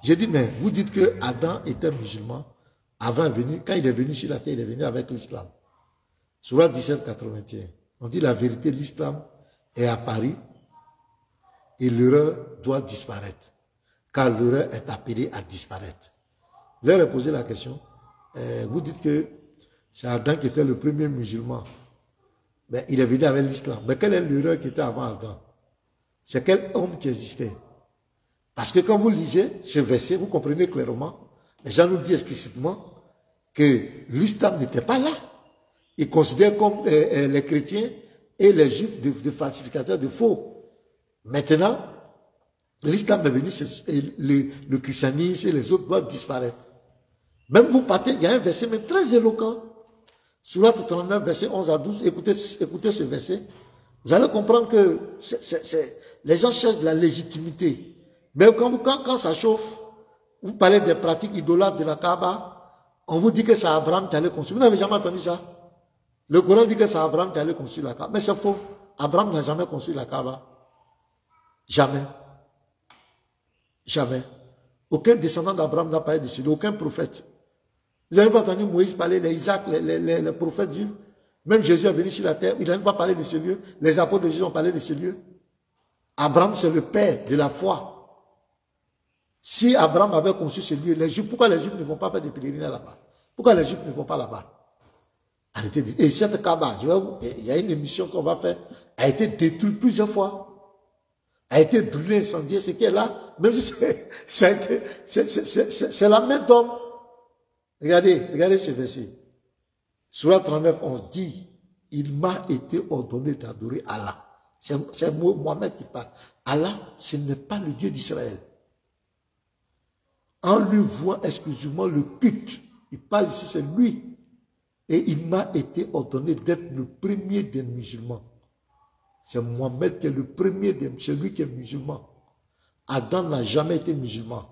J'ai dit, mais vous dites que Adam était musulman avant de venir. Quand il est venu sur la terre, il est venu avec l'islam. Sourate 1781. On dit la vérité, l'islam est apparu et l'erreur doit disparaître. Car l'erreur est appelée à disparaître. Je leur ai posé la question. Vous dites que c'est Adam qui était le premier musulman. Mais il est venu avec l'islam. Mais quelle est l'erreur qui était avant Adam? C'est quel homme qui existait? Parce que quand vous lisez ce verset, vous comprenez clairement, les gens nous disent explicitement que l'islam n'était pas là. Ils considèrent comme les chrétiens et les juifs de falsificateurs de faux. Maintenant, l'islam est venu, le christianisme et les autres doivent disparaître. Même vous partez, il y a un verset même très éloquent. Sourate 39, verset 11 à 12, écoutez ce verset. Vous allez comprendre que les gens cherchent de la légitimité. Mais quand ça chauffe, vous parlez des pratiques idolâtres de la Kaaba, on vous dit que c'est Abraham qui allait construire. Vous n'avez jamais entendu ça? Le Coran dit que c'est Abraham qui allait construire la Kaaba. Mais c'est faux. Abraham n'a jamais construit la Kaaba. Jamais. Jamais. Aucun descendant d'Abraham n'a parlé de ce lieu. Aucun prophète. Vous n'avez pas entendu Moïse parler, les Isaac, les prophètes juifs. Même Jésus est venu sur la terre. Il n'a pas parlé de ce lieu. Les apôtres de Jésus ont parlé de ce lieu. Abraham, c'est le père de la foi. Si Abraham avait conçu ce lieu, les Juifs, pourquoi les Juifs ne vont pas faire des pèlerinages là-bas? Pourquoi les Juifs ne vont pas là-bas? Arrêtez. Et cette Kaaba, il y a une émission qu'on va faire, a été détruite plusieurs fois. A été brûlée, incendiée, ce qui est là, même si c'est la main d'homme. Regardez ce verset. Sourate 39, on dit, il m'a été ordonné d'adorer Allah. C'est Mohamed qui parle. Allah, ce n'est pas le Dieu d'Israël. En lui voit exclusivement le culte. Il parle ici, c'est lui. Et il m'a été ordonné d'être le premier des musulmans. C'est Mohamed qui est le premier, celui qui est musulman. Adam n'a jamais été musulman.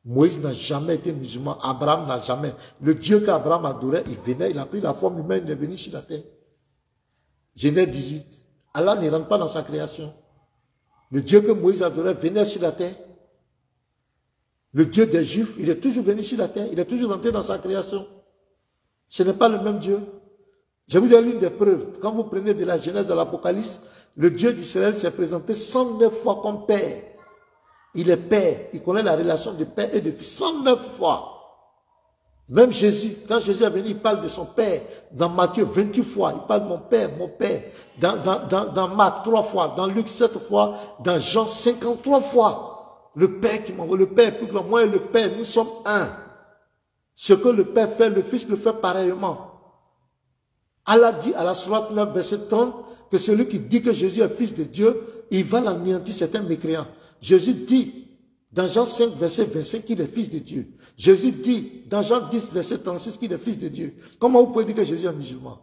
Moïse n'a jamais été musulman. Abraham n'a jamais. Le Dieu qu'Abraham adorait, il venait, il a pris la forme humaine, il est venu sur la terre. Genèse 18. Allah ne rentre pas dans sa création. Le Dieu que Moïse adorait venait sur la terre. Le Dieu des Juifs, il est toujours venu sur la terre. Il est toujours rentré dans sa création. Ce n'est pas le même Dieu. Je vous donne l'une des preuves. Quand vous prenez de la Genèse à l'Apocalypse, le Dieu d'Israël s'est présenté 109 fois comme Père. Il est Père. Il connaît la relation de Père et de Fils 109 fois. Même Jésus, quand Jésus est venu, il parle de son Père. Dans Matthieu, 28 fois, il parle de mon Père, mon Père. Dans Marc, 3 fois. Dans Luc, 7 fois. Dans Jean, 53 fois. Le Père qui m'envoie, le Père plus grand. Moi et le Père, nous sommes un. Ce que le Père fait, le Fils le fait pareillement. Allah dit à la sourate 9, verset 30, que celui qui dit que Jésus est Fils de Dieu, il va l'anéantir certains mécréants. Jésus dit, dans Jean 5, verset 25, qu'il est Fils de Dieu. Jésus dit, dans Jean 10, verset 36, qu'il est Fils de Dieu. Comment vous pouvez dire que Jésus est musulman?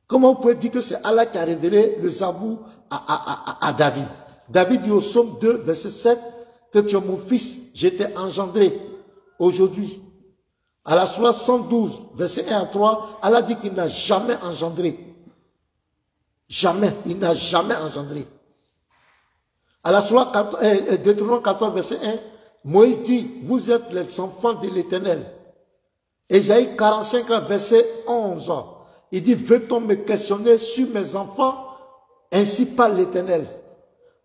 Comment vous pouvez dire que c'est Allah qui a révélé le Zabour à David? David dit au psaume 2, verset 7, que tu es mon fils, je t'ai engendré aujourd'hui. À la sourate 112, verset 1 à 3, Allah dit qu'il n'a jamais engendré. Jamais, il n'a jamais engendré. À la sourate Deutéronome 14, verset 1, Moïse dit, vous êtes les enfants de l'Éternel. Ésaïe 45, verset 11, il dit, veut-on me questionner sur mes enfants? Ainsi parle l'Éternel.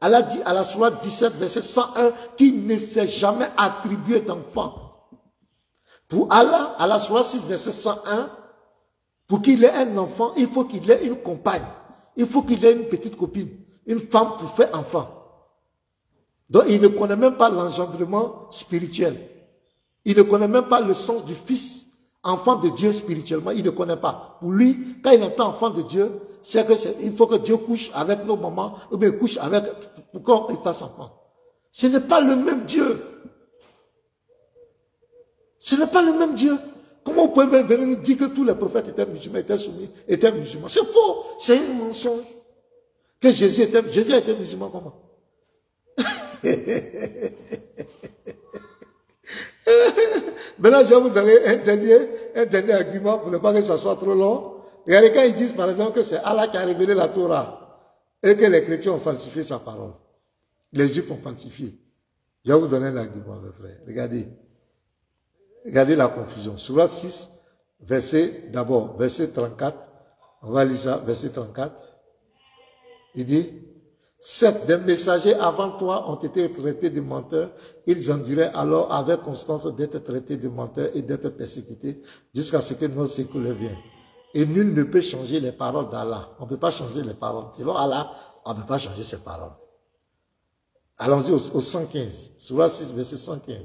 Allah dit à la sourate 17, verset 101, qu'il ne s'est jamais attribué d'enfant. Pour Allah, à la sourate 6, verset 101, pour qu'il ait un enfant, il faut qu'il ait une compagne. Il faut qu'il ait une petite copine, une femme pour faire enfant. Donc il ne connaît même pas l'engendrement spirituel. Il ne connaît même pas le sens du fils, enfant de Dieu spirituellement. Il ne connaît pas. Pour lui, quand il entend enfant de Dieu, c'est qu'il faut que Dieu couche avec nos mamans, ou bien couche avec, pour qu'on fasse enfant. Ce n'est pas le même Dieu. Ce n'est pas le même Dieu. Comment vous pouvez venir nous dire que tous les prophètes étaient musulmans, étaient soumis, étaient musulmans? C'est faux. C'est un mensonge. Que Jésus était musulman comment? Maintenant, je vais vous donner un dernier argument pour ne pas que ça soit trop long. Regardez quand ils disent par exemple que c'est Allah qui a révélé la Torah. et que les chrétiens ont falsifié sa parole. Les juifs ont falsifié. Je vais vous donner un argument, mes frères. Regardez. Regardez la confusion. Sourate 6, verset 34. On va lire ça, verset 34. Il dit, certes, des messagers avant toi ont été traités de menteurs. Ils enduraient alors avec constance d'être traités de menteurs et d'être persécutés jusqu'à ce que notre secours vienne. Et nul ne peut changer les paroles d'Allah. On ne peut pas changer les paroles. Selon Allah, on ne peut pas changer ses paroles. Allons-y au 115. Sourate 6, verset 115.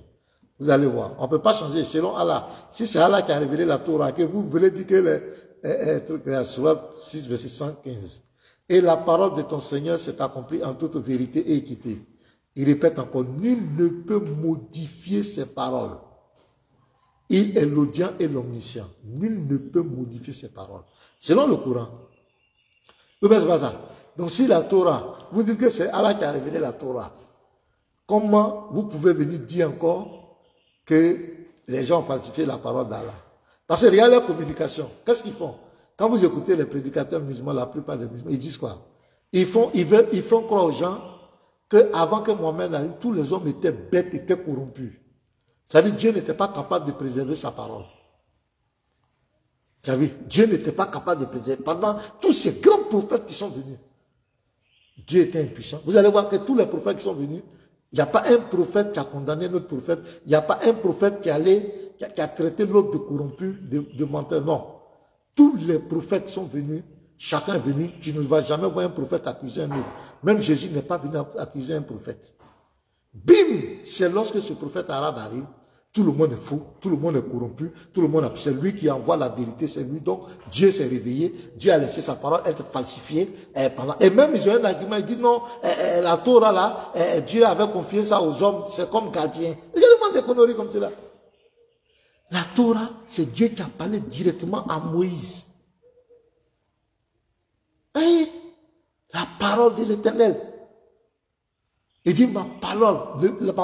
Vous allez voir. On ne peut pas changer selon Allah. Si c'est Allah qui a révélé la Torah, que vous voulez dire que Sourate 6, verset 115. Et la parole de ton Seigneur s'est accomplie en toute vérité et équité. Il répète encore, nul ne peut modifier ses paroles. Il est l'audient et l'omniscient. Nul ne peut modifier ses paroles. Selon le Coran. Vous ne pas ça. Donc si la Torah, vous dites que c'est Allah qui a révélé la Torah, comment vous pouvez venir dire encore que les gens ont falsifié la parole d'Allah? Parce que regarde leur communication. Qu'est-ce qu'ils font? Quand vous écoutez les prédicateurs musulmans, la plupart des musulmans, ils disent quoi? Ils font croire aux gens qu'avant que Mohamed arrive, tous les hommes étaient bêtes, étaient corrompus. C'est-à-dire que Dieu n'était pas capable de préserver sa parole. Vous savez, Dieu n'était pas capable de préserver. Pendant tous ces grands prophètes qui sont venus, Dieu était impuissant. Vous allez voir que tous les prophètes qui sont venus, il n'y a pas un prophète qui a condamné notre prophète. Il n'y a pas un prophète qui a traité l'autre de corrompu, de menteur. Non. Tous les prophètes sont venus, chacun est venu. Tu ne vas jamais voir un prophète accuser un autre. Même Jésus n'est pas venu accuser un prophète. Bim! C'est lorsque ce prophète arabe arrive, tout le monde est faux, tout le monde est corrompu, tout le monde c'est lui qui envoie la vérité, c'est lui. Donc Dieu s'est réveillé, Dieu a laissé sa parole être falsifiée. Et même ils ont un argument, ils disent non, la Torah là, Dieu avait confié ça aux hommes, c'est comme gardien. Regardez-moi des conneries comme cela. La Torah, c'est Dieu qui a parlé directement à Moïse. Hein? La parole de l'Éternel. Il dit, ma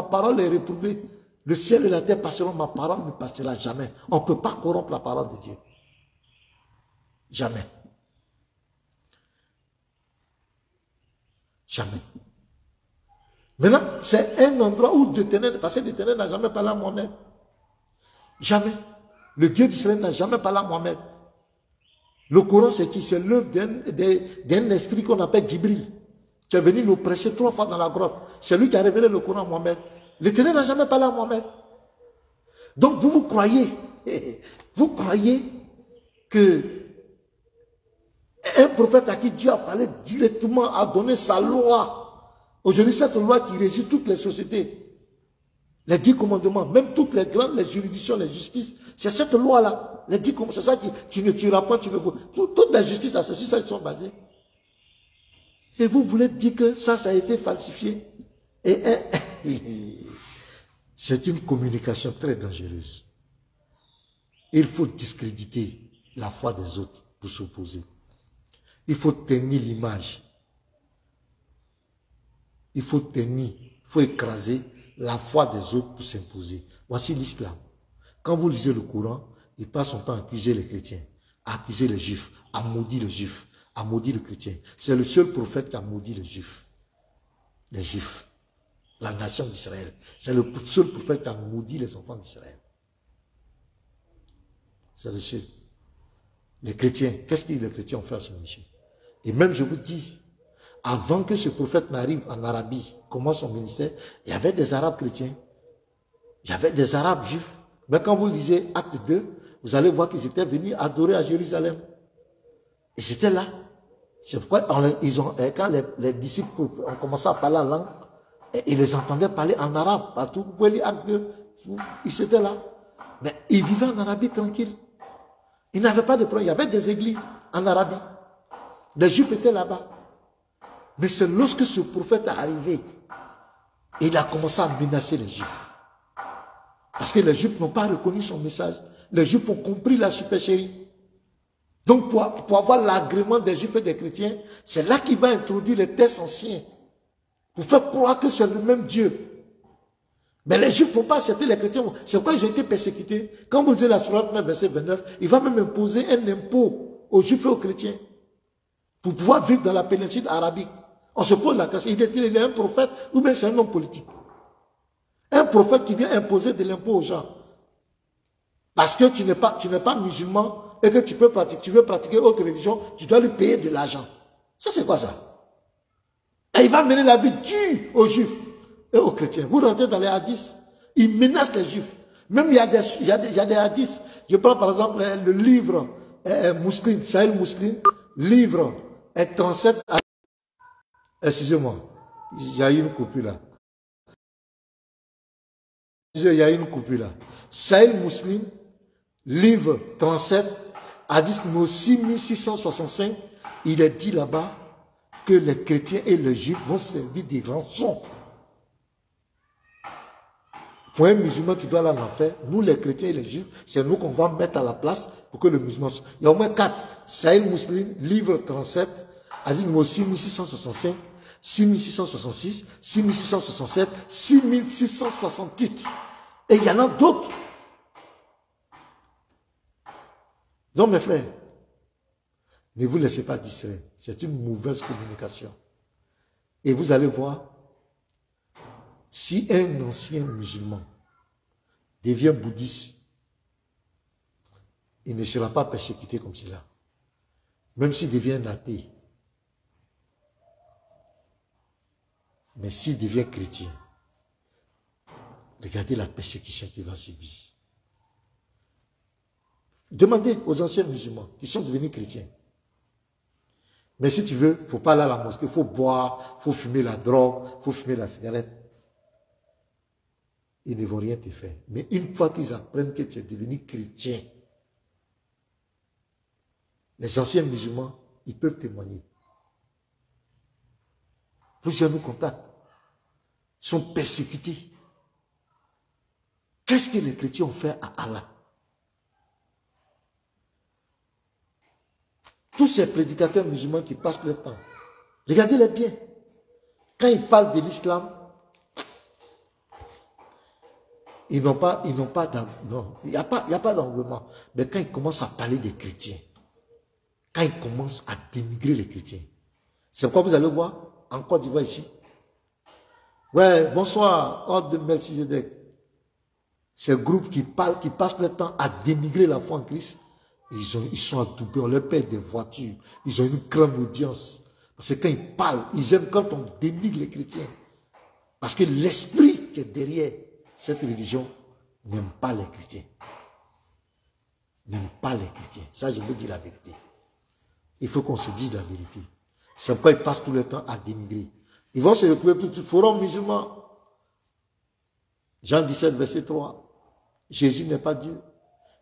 parole est réprouvée. Le ciel et la terre passeront, ma parole ne passera jamais. On ne peut pas corrompre la parole de Dieu. Jamais. Jamais. Maintenant, c'est un endroit où l'Éternel, parce que l'Éternel n'a jamais parlé à Mohamed. Jamais. Le Dieu d'Israël n'a jamais parlé à Mohamed. Le Coran, c'est qui? C'est l'œuvre d'un esprit qu'on appelle Djibril, qui est venu nous prêcher 3 fois dans la grotte. C'est lui qui a révélé le Coran à Mohamed. L'Éternel n'a jamais parlé à Mohamed. Donc vous croyez que un prophète à qui Dieu a parlé directement, a donné sa loi. Aujourd'hui, cette loi qui régit toutes les sociétés, les 10 commandements, même toutes les grandes, les juridictions, les justices, c'est cette loi-là. Les 10 commandements, c'est ça qui, tu ne tueras pas, tu ne veux pas. Toutes les justices, c'est sur ça qu'ils sont basées. Et vous voulez dire que ça a été falsifié. C'est une communication très dangereuse. Il faut discréditer la foi des autres pour s'opposer. Il faut tenir l'image. Il faut écraser la foi des autres pour s'imposer. Voici l'islam. Quand vous lisez le Coran, il passe son temps à accuser les chrétiens, à accuser les juifs, à maudire les juifs, à maudire les chrétiens. C'est le seul prophète qui a maudit les juifs. Les juifs. La nation d'Israël. C'est le seul prophète qui a maudit les enfants d'Israël. C'est le seul. Les chrétiens, qu'est-ce que les chrétiens ont fait à ce monsieur? Et même je vous dis, avant que ce prophète n'arrive en Arabie, commence son ministère, il y avait des Arabes chrétiens. Il y avait des Arabes juifs. Mais quand vous lisez Acte 2, vous allez voir qu'ils étaient venus adorer à Jérusalem. Et c'était là. C'est pourquoi quand les disciples ont commencé à parler en langue, ils les entendaient parler en arabe partout. Vous pouvez lire Acte 2, ils étaient là. Mais ils vivaient en Arabie tranquille. Ils n'avaient pas de problème. Il y avait des églises en Arabie. Les Juifs étaient là-bas. Mais c'est lorsque ce prophète est arrivé, il a commencé à menacer les Juifs. Parce que les Juifs n'ont pas reconnu son message. Les Juifs ont compris la supercherie. Donc pour avoir l'agrément des Juifs et des chrétiens, c'est là qu'il va introduire les textes anciens. Pour faire croire que c'est le même Dieu. Mais les Juifs ne vont pas accepter les chrétiens. C'est pourquoi ils ont été persécutés. Quand vous lisez la sourate 9, verset 29, il va même imposer un impôt aux Juifs et aux chrétiens. Pour pouvoir vivre dans la péninsule arabique. On se pose la question, il est un prophète ou bien c'est un homme politique? Un prophète qui vient imposer de l'impôt aux gens. Parce que tu n'es pas musulman et que tu veux pratiquer autre religion, tu dois lui payer de l'argent. Ça c'est quoi ça? Et il va mener la vie dure aux juifs et aux chrétiens. Vous rentrez dans les hadiths, il menace les juifs. Même il y a des hadiths. Je prends par exemple le livre Muslim, Sahih Muslim, livre 37. Excusez-moi, il y a une coupure là. Il y a une coupure là. Sahih Muslim, livre 37, hadith numéro 6665, il est dit là-bas que les chrétiens et les juifs vont servir des rançons. Pour un musulman qui doit aller en enfer, nous les chrétiens et les juifs, c'est nous qu'on va mettre à la place pour que le musulman soit. Il y a au moins 4. Sahih Muslim, livre 37, hadith numéro 6665, 6666, 6667, 6668. Et il y en a d'autres. Donc mes frères, ne vous laissez pas distraire. C'est une mauvaise communication. Et vous allez voir, si un ancien musulman devient bouddhiste, il ne sera pas persécuté comme cela. Même s'il devient un athée. Mais s'il devient chrétien, regardez la persécution qu'il va subir. Demandez aux anciens musulmans qui sont devenus chrétiens. Mais si tu veux, il ne faut pas aller à la mosquée, il faut boire, il faut fumer la drogue, il faut fumer la cigarette. Ils ne vont rien te faire. Mais une fois qu'ils apprennent que tu es devenu chrétien, les anciens musulmans, ils peuvent témoigner. Plusieurs nous contactent, sont persécutés. Qu'est-ce que les chrétiens ont fait à Allah? Tous ces prédicateurs musulmans qui passent leur temps, regardez-les bien. Quand ils parlent de l'islam, il n'y a pas d'engouement. Mais quand ils commencent à parler des chrétiens, quand ils commencent à dénigrer les chrétiens, c'est quoi vous allez voir en Côte d'Ivoire ici? Ouais, bonsoir, ordre de Melchizedek. Ces groupes qui passent leur temps à dénigrer la foi en Christ, ils sont adoubés, on leur paie des voitures, ils ont une grande audience. Parce que quand ils parlent, ils aiment quand on dénigre les chrétiens. Parce que l'esprit qui est derrière cette religion n'aime pas les chrétiens. N'aime pas les chrétiens. Ça, je vous dis la vérité. Il faut qu'on se dise la vérité. C'est pourquoi ils passent tout le temps à dénigrer. Ils vont se retrouver tout de suite, forum musulman. Jean 17, verset 3. Jésus n'est pas Dieu.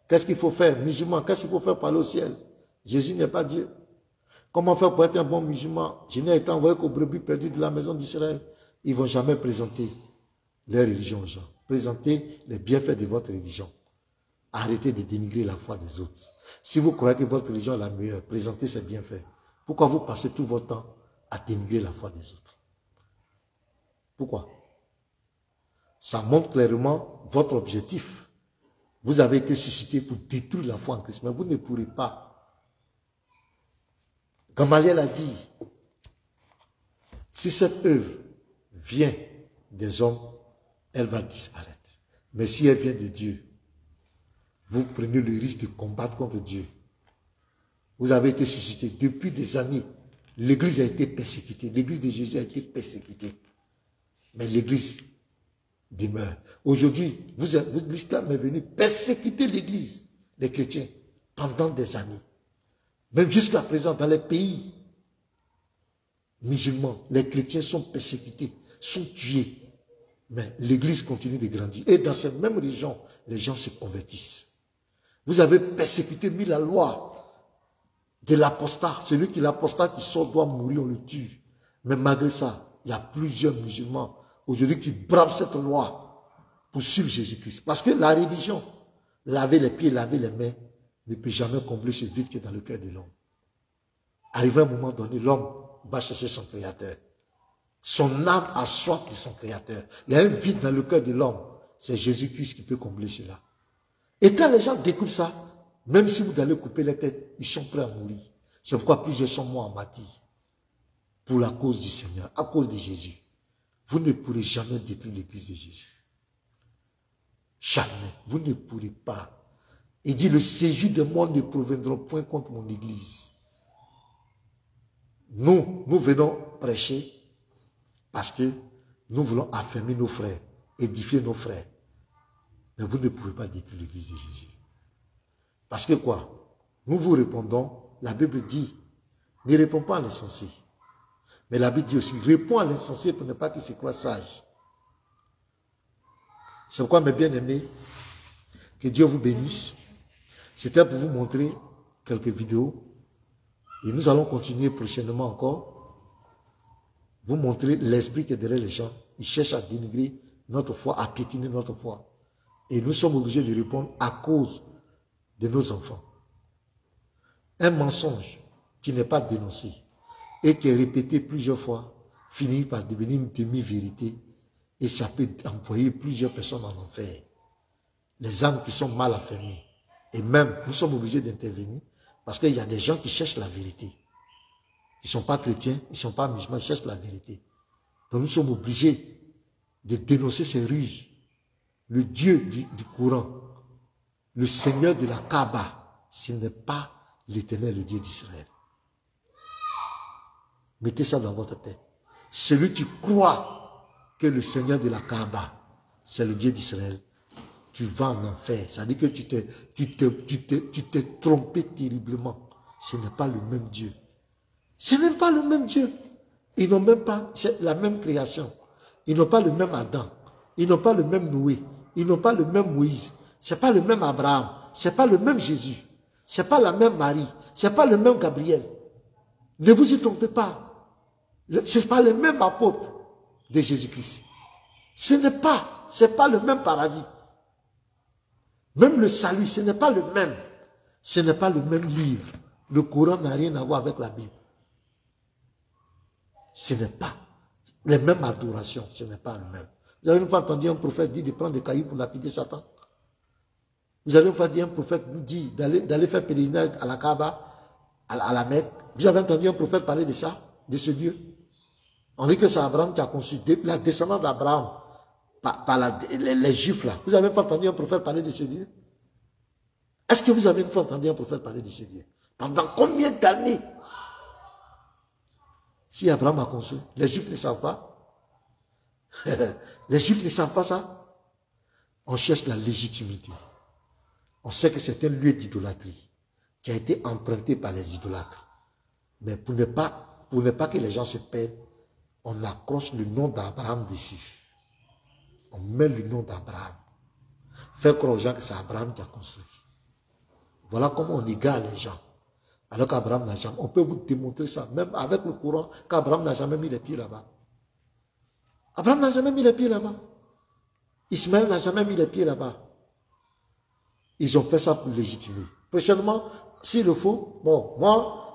Qu'est-ce qu'il faut faire? Musulman, qu'est-ce qu'il faut faire pour aller au ciel? Jésus n'est pas Dieu. Comment faire pour être un bon musulman? Je n'ai été envoyé qu'aux brebis perdues de la maison d'Israël. Ils ne vont jamais présenter leur religion aux gens. Présentez les bienfaits de votre religion. Arrêtez de dénigrer la foi des autres. Si vous croyez que votre religion est la meilleure, présentez ses bienfaits. Pourquoi vous passez tout votre temps à dénigrer la foi des autres? Pourquoi? Ça montre clairement votre objectif. Vous avez été suscité pour détruire la foi en Christ, mais vous ne pourrez pas. Gamaliel a dit, si cette œuvre vient des hommes, elle va disparaître. Mais si elle vient de Dieu, vous prenez le risque de combattre contre Dieu. Vous avez été suscité depuis des années. L'église a été persécutée. L'église de Jésus a été persécutée. Mais l'église demeure. Aujourd'hui, l'islam est venu persécuter l'église, les chrétiens, pendant des années. Même jusqu'à présent, dans les pays musulmans, les chrétiens sont persécutés, sont tués. Mais l'église continue de grandir. Et dans cette même région, les gens se convertissent. Vous avez persécuté, mis la loi de l'apostat. Celui qui est l'apostat qui sort doit mourir, on le tue. Mais malgré ça, il y a plusieurs musulmans aujourd'hui qui bravent cette loi pour suivre Jésus-Christ. Parce que la religion, laver les pieds, laver les mains, ne peut jamais combler ce vide qui est dans le cœur de l'homme. Arrivé à un moment donné, l'homme va chercher son Créateur. Son âme a soif de son Créateur. Il y a un vide dans le cœur de l'homme. C'est Jésus-Christ qui peut combler cela. Et quand les gens découvrent ça, même si vous allez couper les têtes, ils sont prêts à mourir. C'est pourquoi plusieurs sont morts en martyrs. pour la cause du Seigneur, à cause de Jésus, vous ne pourrez jamais détruire l'église de Jésus. Jamais. Vous ne pourrez pas. Il dit, le séjour de moi ne proviendra point contre mon église. Nous venons prêcher parce que nous voulons affermir nos frères, édifier nos frères. Mais vous ne pouvez pas détruire l'église de Jésus. Parce que quoi? Nous vous répondons, la Bible dit, ne réponds pas à l'insensé. Mais la Bible dit aussi, réponds à l'insensé pour ne pas qu'il se croie sage. C'est pourquoi, mes bien-aimés, que Dieu vous bénisse. C'était pour vous montrer quelques vidéos. Et nous allons continuer prochainement encore. Vous montrer l'esprit qui est derrière les gens. Ils cherchent à dénigrer notre foi, à piétiner notre foi. Et nous sommes obligés de répondre à cause de nos enfants. Un mensonge qui n'est pas dénoncé et qui est répété plusieurs fois finit par devenir une demi-vérité et ça peut envoyer plusieurs personnes en enfer. Les âmes qui sont mal affermies. Et même, nous sommes obligés d'intervenir parce qu'il y a des gens qui cherchent la vérité. Ils ne sont pas chrétiens, ils ne sont pas musulmans, ils cherchent la vérité. Donc nous sommes obligés de dénoncer ces ruses. Le Dieu du Coran, le Seigneur de la Kaaba, ce n'est pas l'Éternel, le Dieu d'Israël. Mettez ça dans votre tête. Celui qui croit que le Seigneur de la Kaaba, c'est le Dieu d'Israël, tu vas en enfer. C'est-à-dire que tu t'es trompé terriblement. Ce n'est pas le même Dieu. Ce n'est même pas le même Dieu. Ils n'ont même pas la même création. Ils n'ont pas le même Adam. Ils n'ont pas le même Noé. Ils n'ont pas le même Moïse. Ce n'est pas le même Abraham. Ce n'est pas le même Jésus. Ce n'est pas la même Marie. Ce n'est pas le même Gabriel. Ne vous y trompez pas. Ce n'est pas le même apôtre de Jésus-Christ. C'est pas le même paradis. Même le salut, ce n'est pas le même. Ce n'est pas le même livre. Le Coran n'a rien à voir avec la Bible. Ce n'est pas les mêmes adorations. Ce n'est pas le même. Vous avez une fois entendu un prophète dire de prendre des cailloux pour lapider Satan? Vous avez une fois entendu un prophète nous dire d'aller faire pèlerinage à la Kaaba, à la Mecque? Vous avez entendu un prophète parler de ça, de ce Dieu? On dit que c'est Abraham qui a conçu, la descendance d'Abraham, par les Juifs là. Vous n'avez pas entendu un prophète parler de ce Dieu? Est-ce que vous avez une fois entendu un prophète parler de ce Dieu? Pendant combien d'années? Si Abraham a conçu, les Juifs ne savent pas. Les Juifs ne savent pas ça. On cherche la légitimité. On sait que c'est un lieu d'idolâtrie qui a été emprunté par les idolâtres. Mais pour ne pas que les gens se perdent, on accroche le nom d'Abraham dessus. On met le nom d'Abraham. Faire croire aux gens que c'est Abraham qui a construit. Voilà comment on égale les gens. Alors qu'Abraham n'a jamais... On peut vous démontrer ça, même avec le Coran, qu'Abraham n'a jamais mis les pieds là-bas. Abraham n'a jamais mis les pieds là-bas. Ismaël n'a jamais mis les pieds là-bas. Ils ont fait ça pour légitimer. Prochainement, s'il le faut, bon, moi,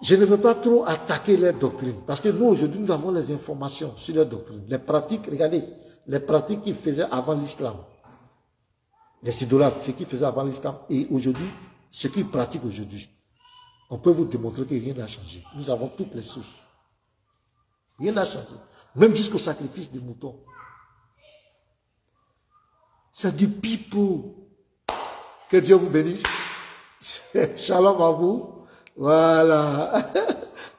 je ne veux pas trop attaquer leur doctrine. Parce que nous, aujourd'hui, nous avons les informations sur leur doctrine. Les pratiques, regardez, les pratiques qu'ils faisaient avant l'islam. Les idolâtres, ce qu'ils faisaient avant l'islam. Et aujourd'hui, ce qu'ils pratiquent aujourd'hui. On peut vous démontrer que rien n'a changé. Nous avons toutes les sources. Rien n'a changé. Même jusqu'au sacrifice des moutons. C'est du pipeau. Que Dieu vous bénisse. Shalom à vous. Voilà.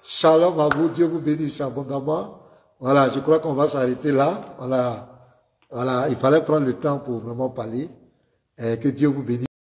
Shalom à vous. Dieu vous bénisse abondamment. Voilà, je crois qu'on va s'arrêter là. Voilà. Voilà, il fallait prendre le temps pour vraiment parler. Que Dieu vous bénisse.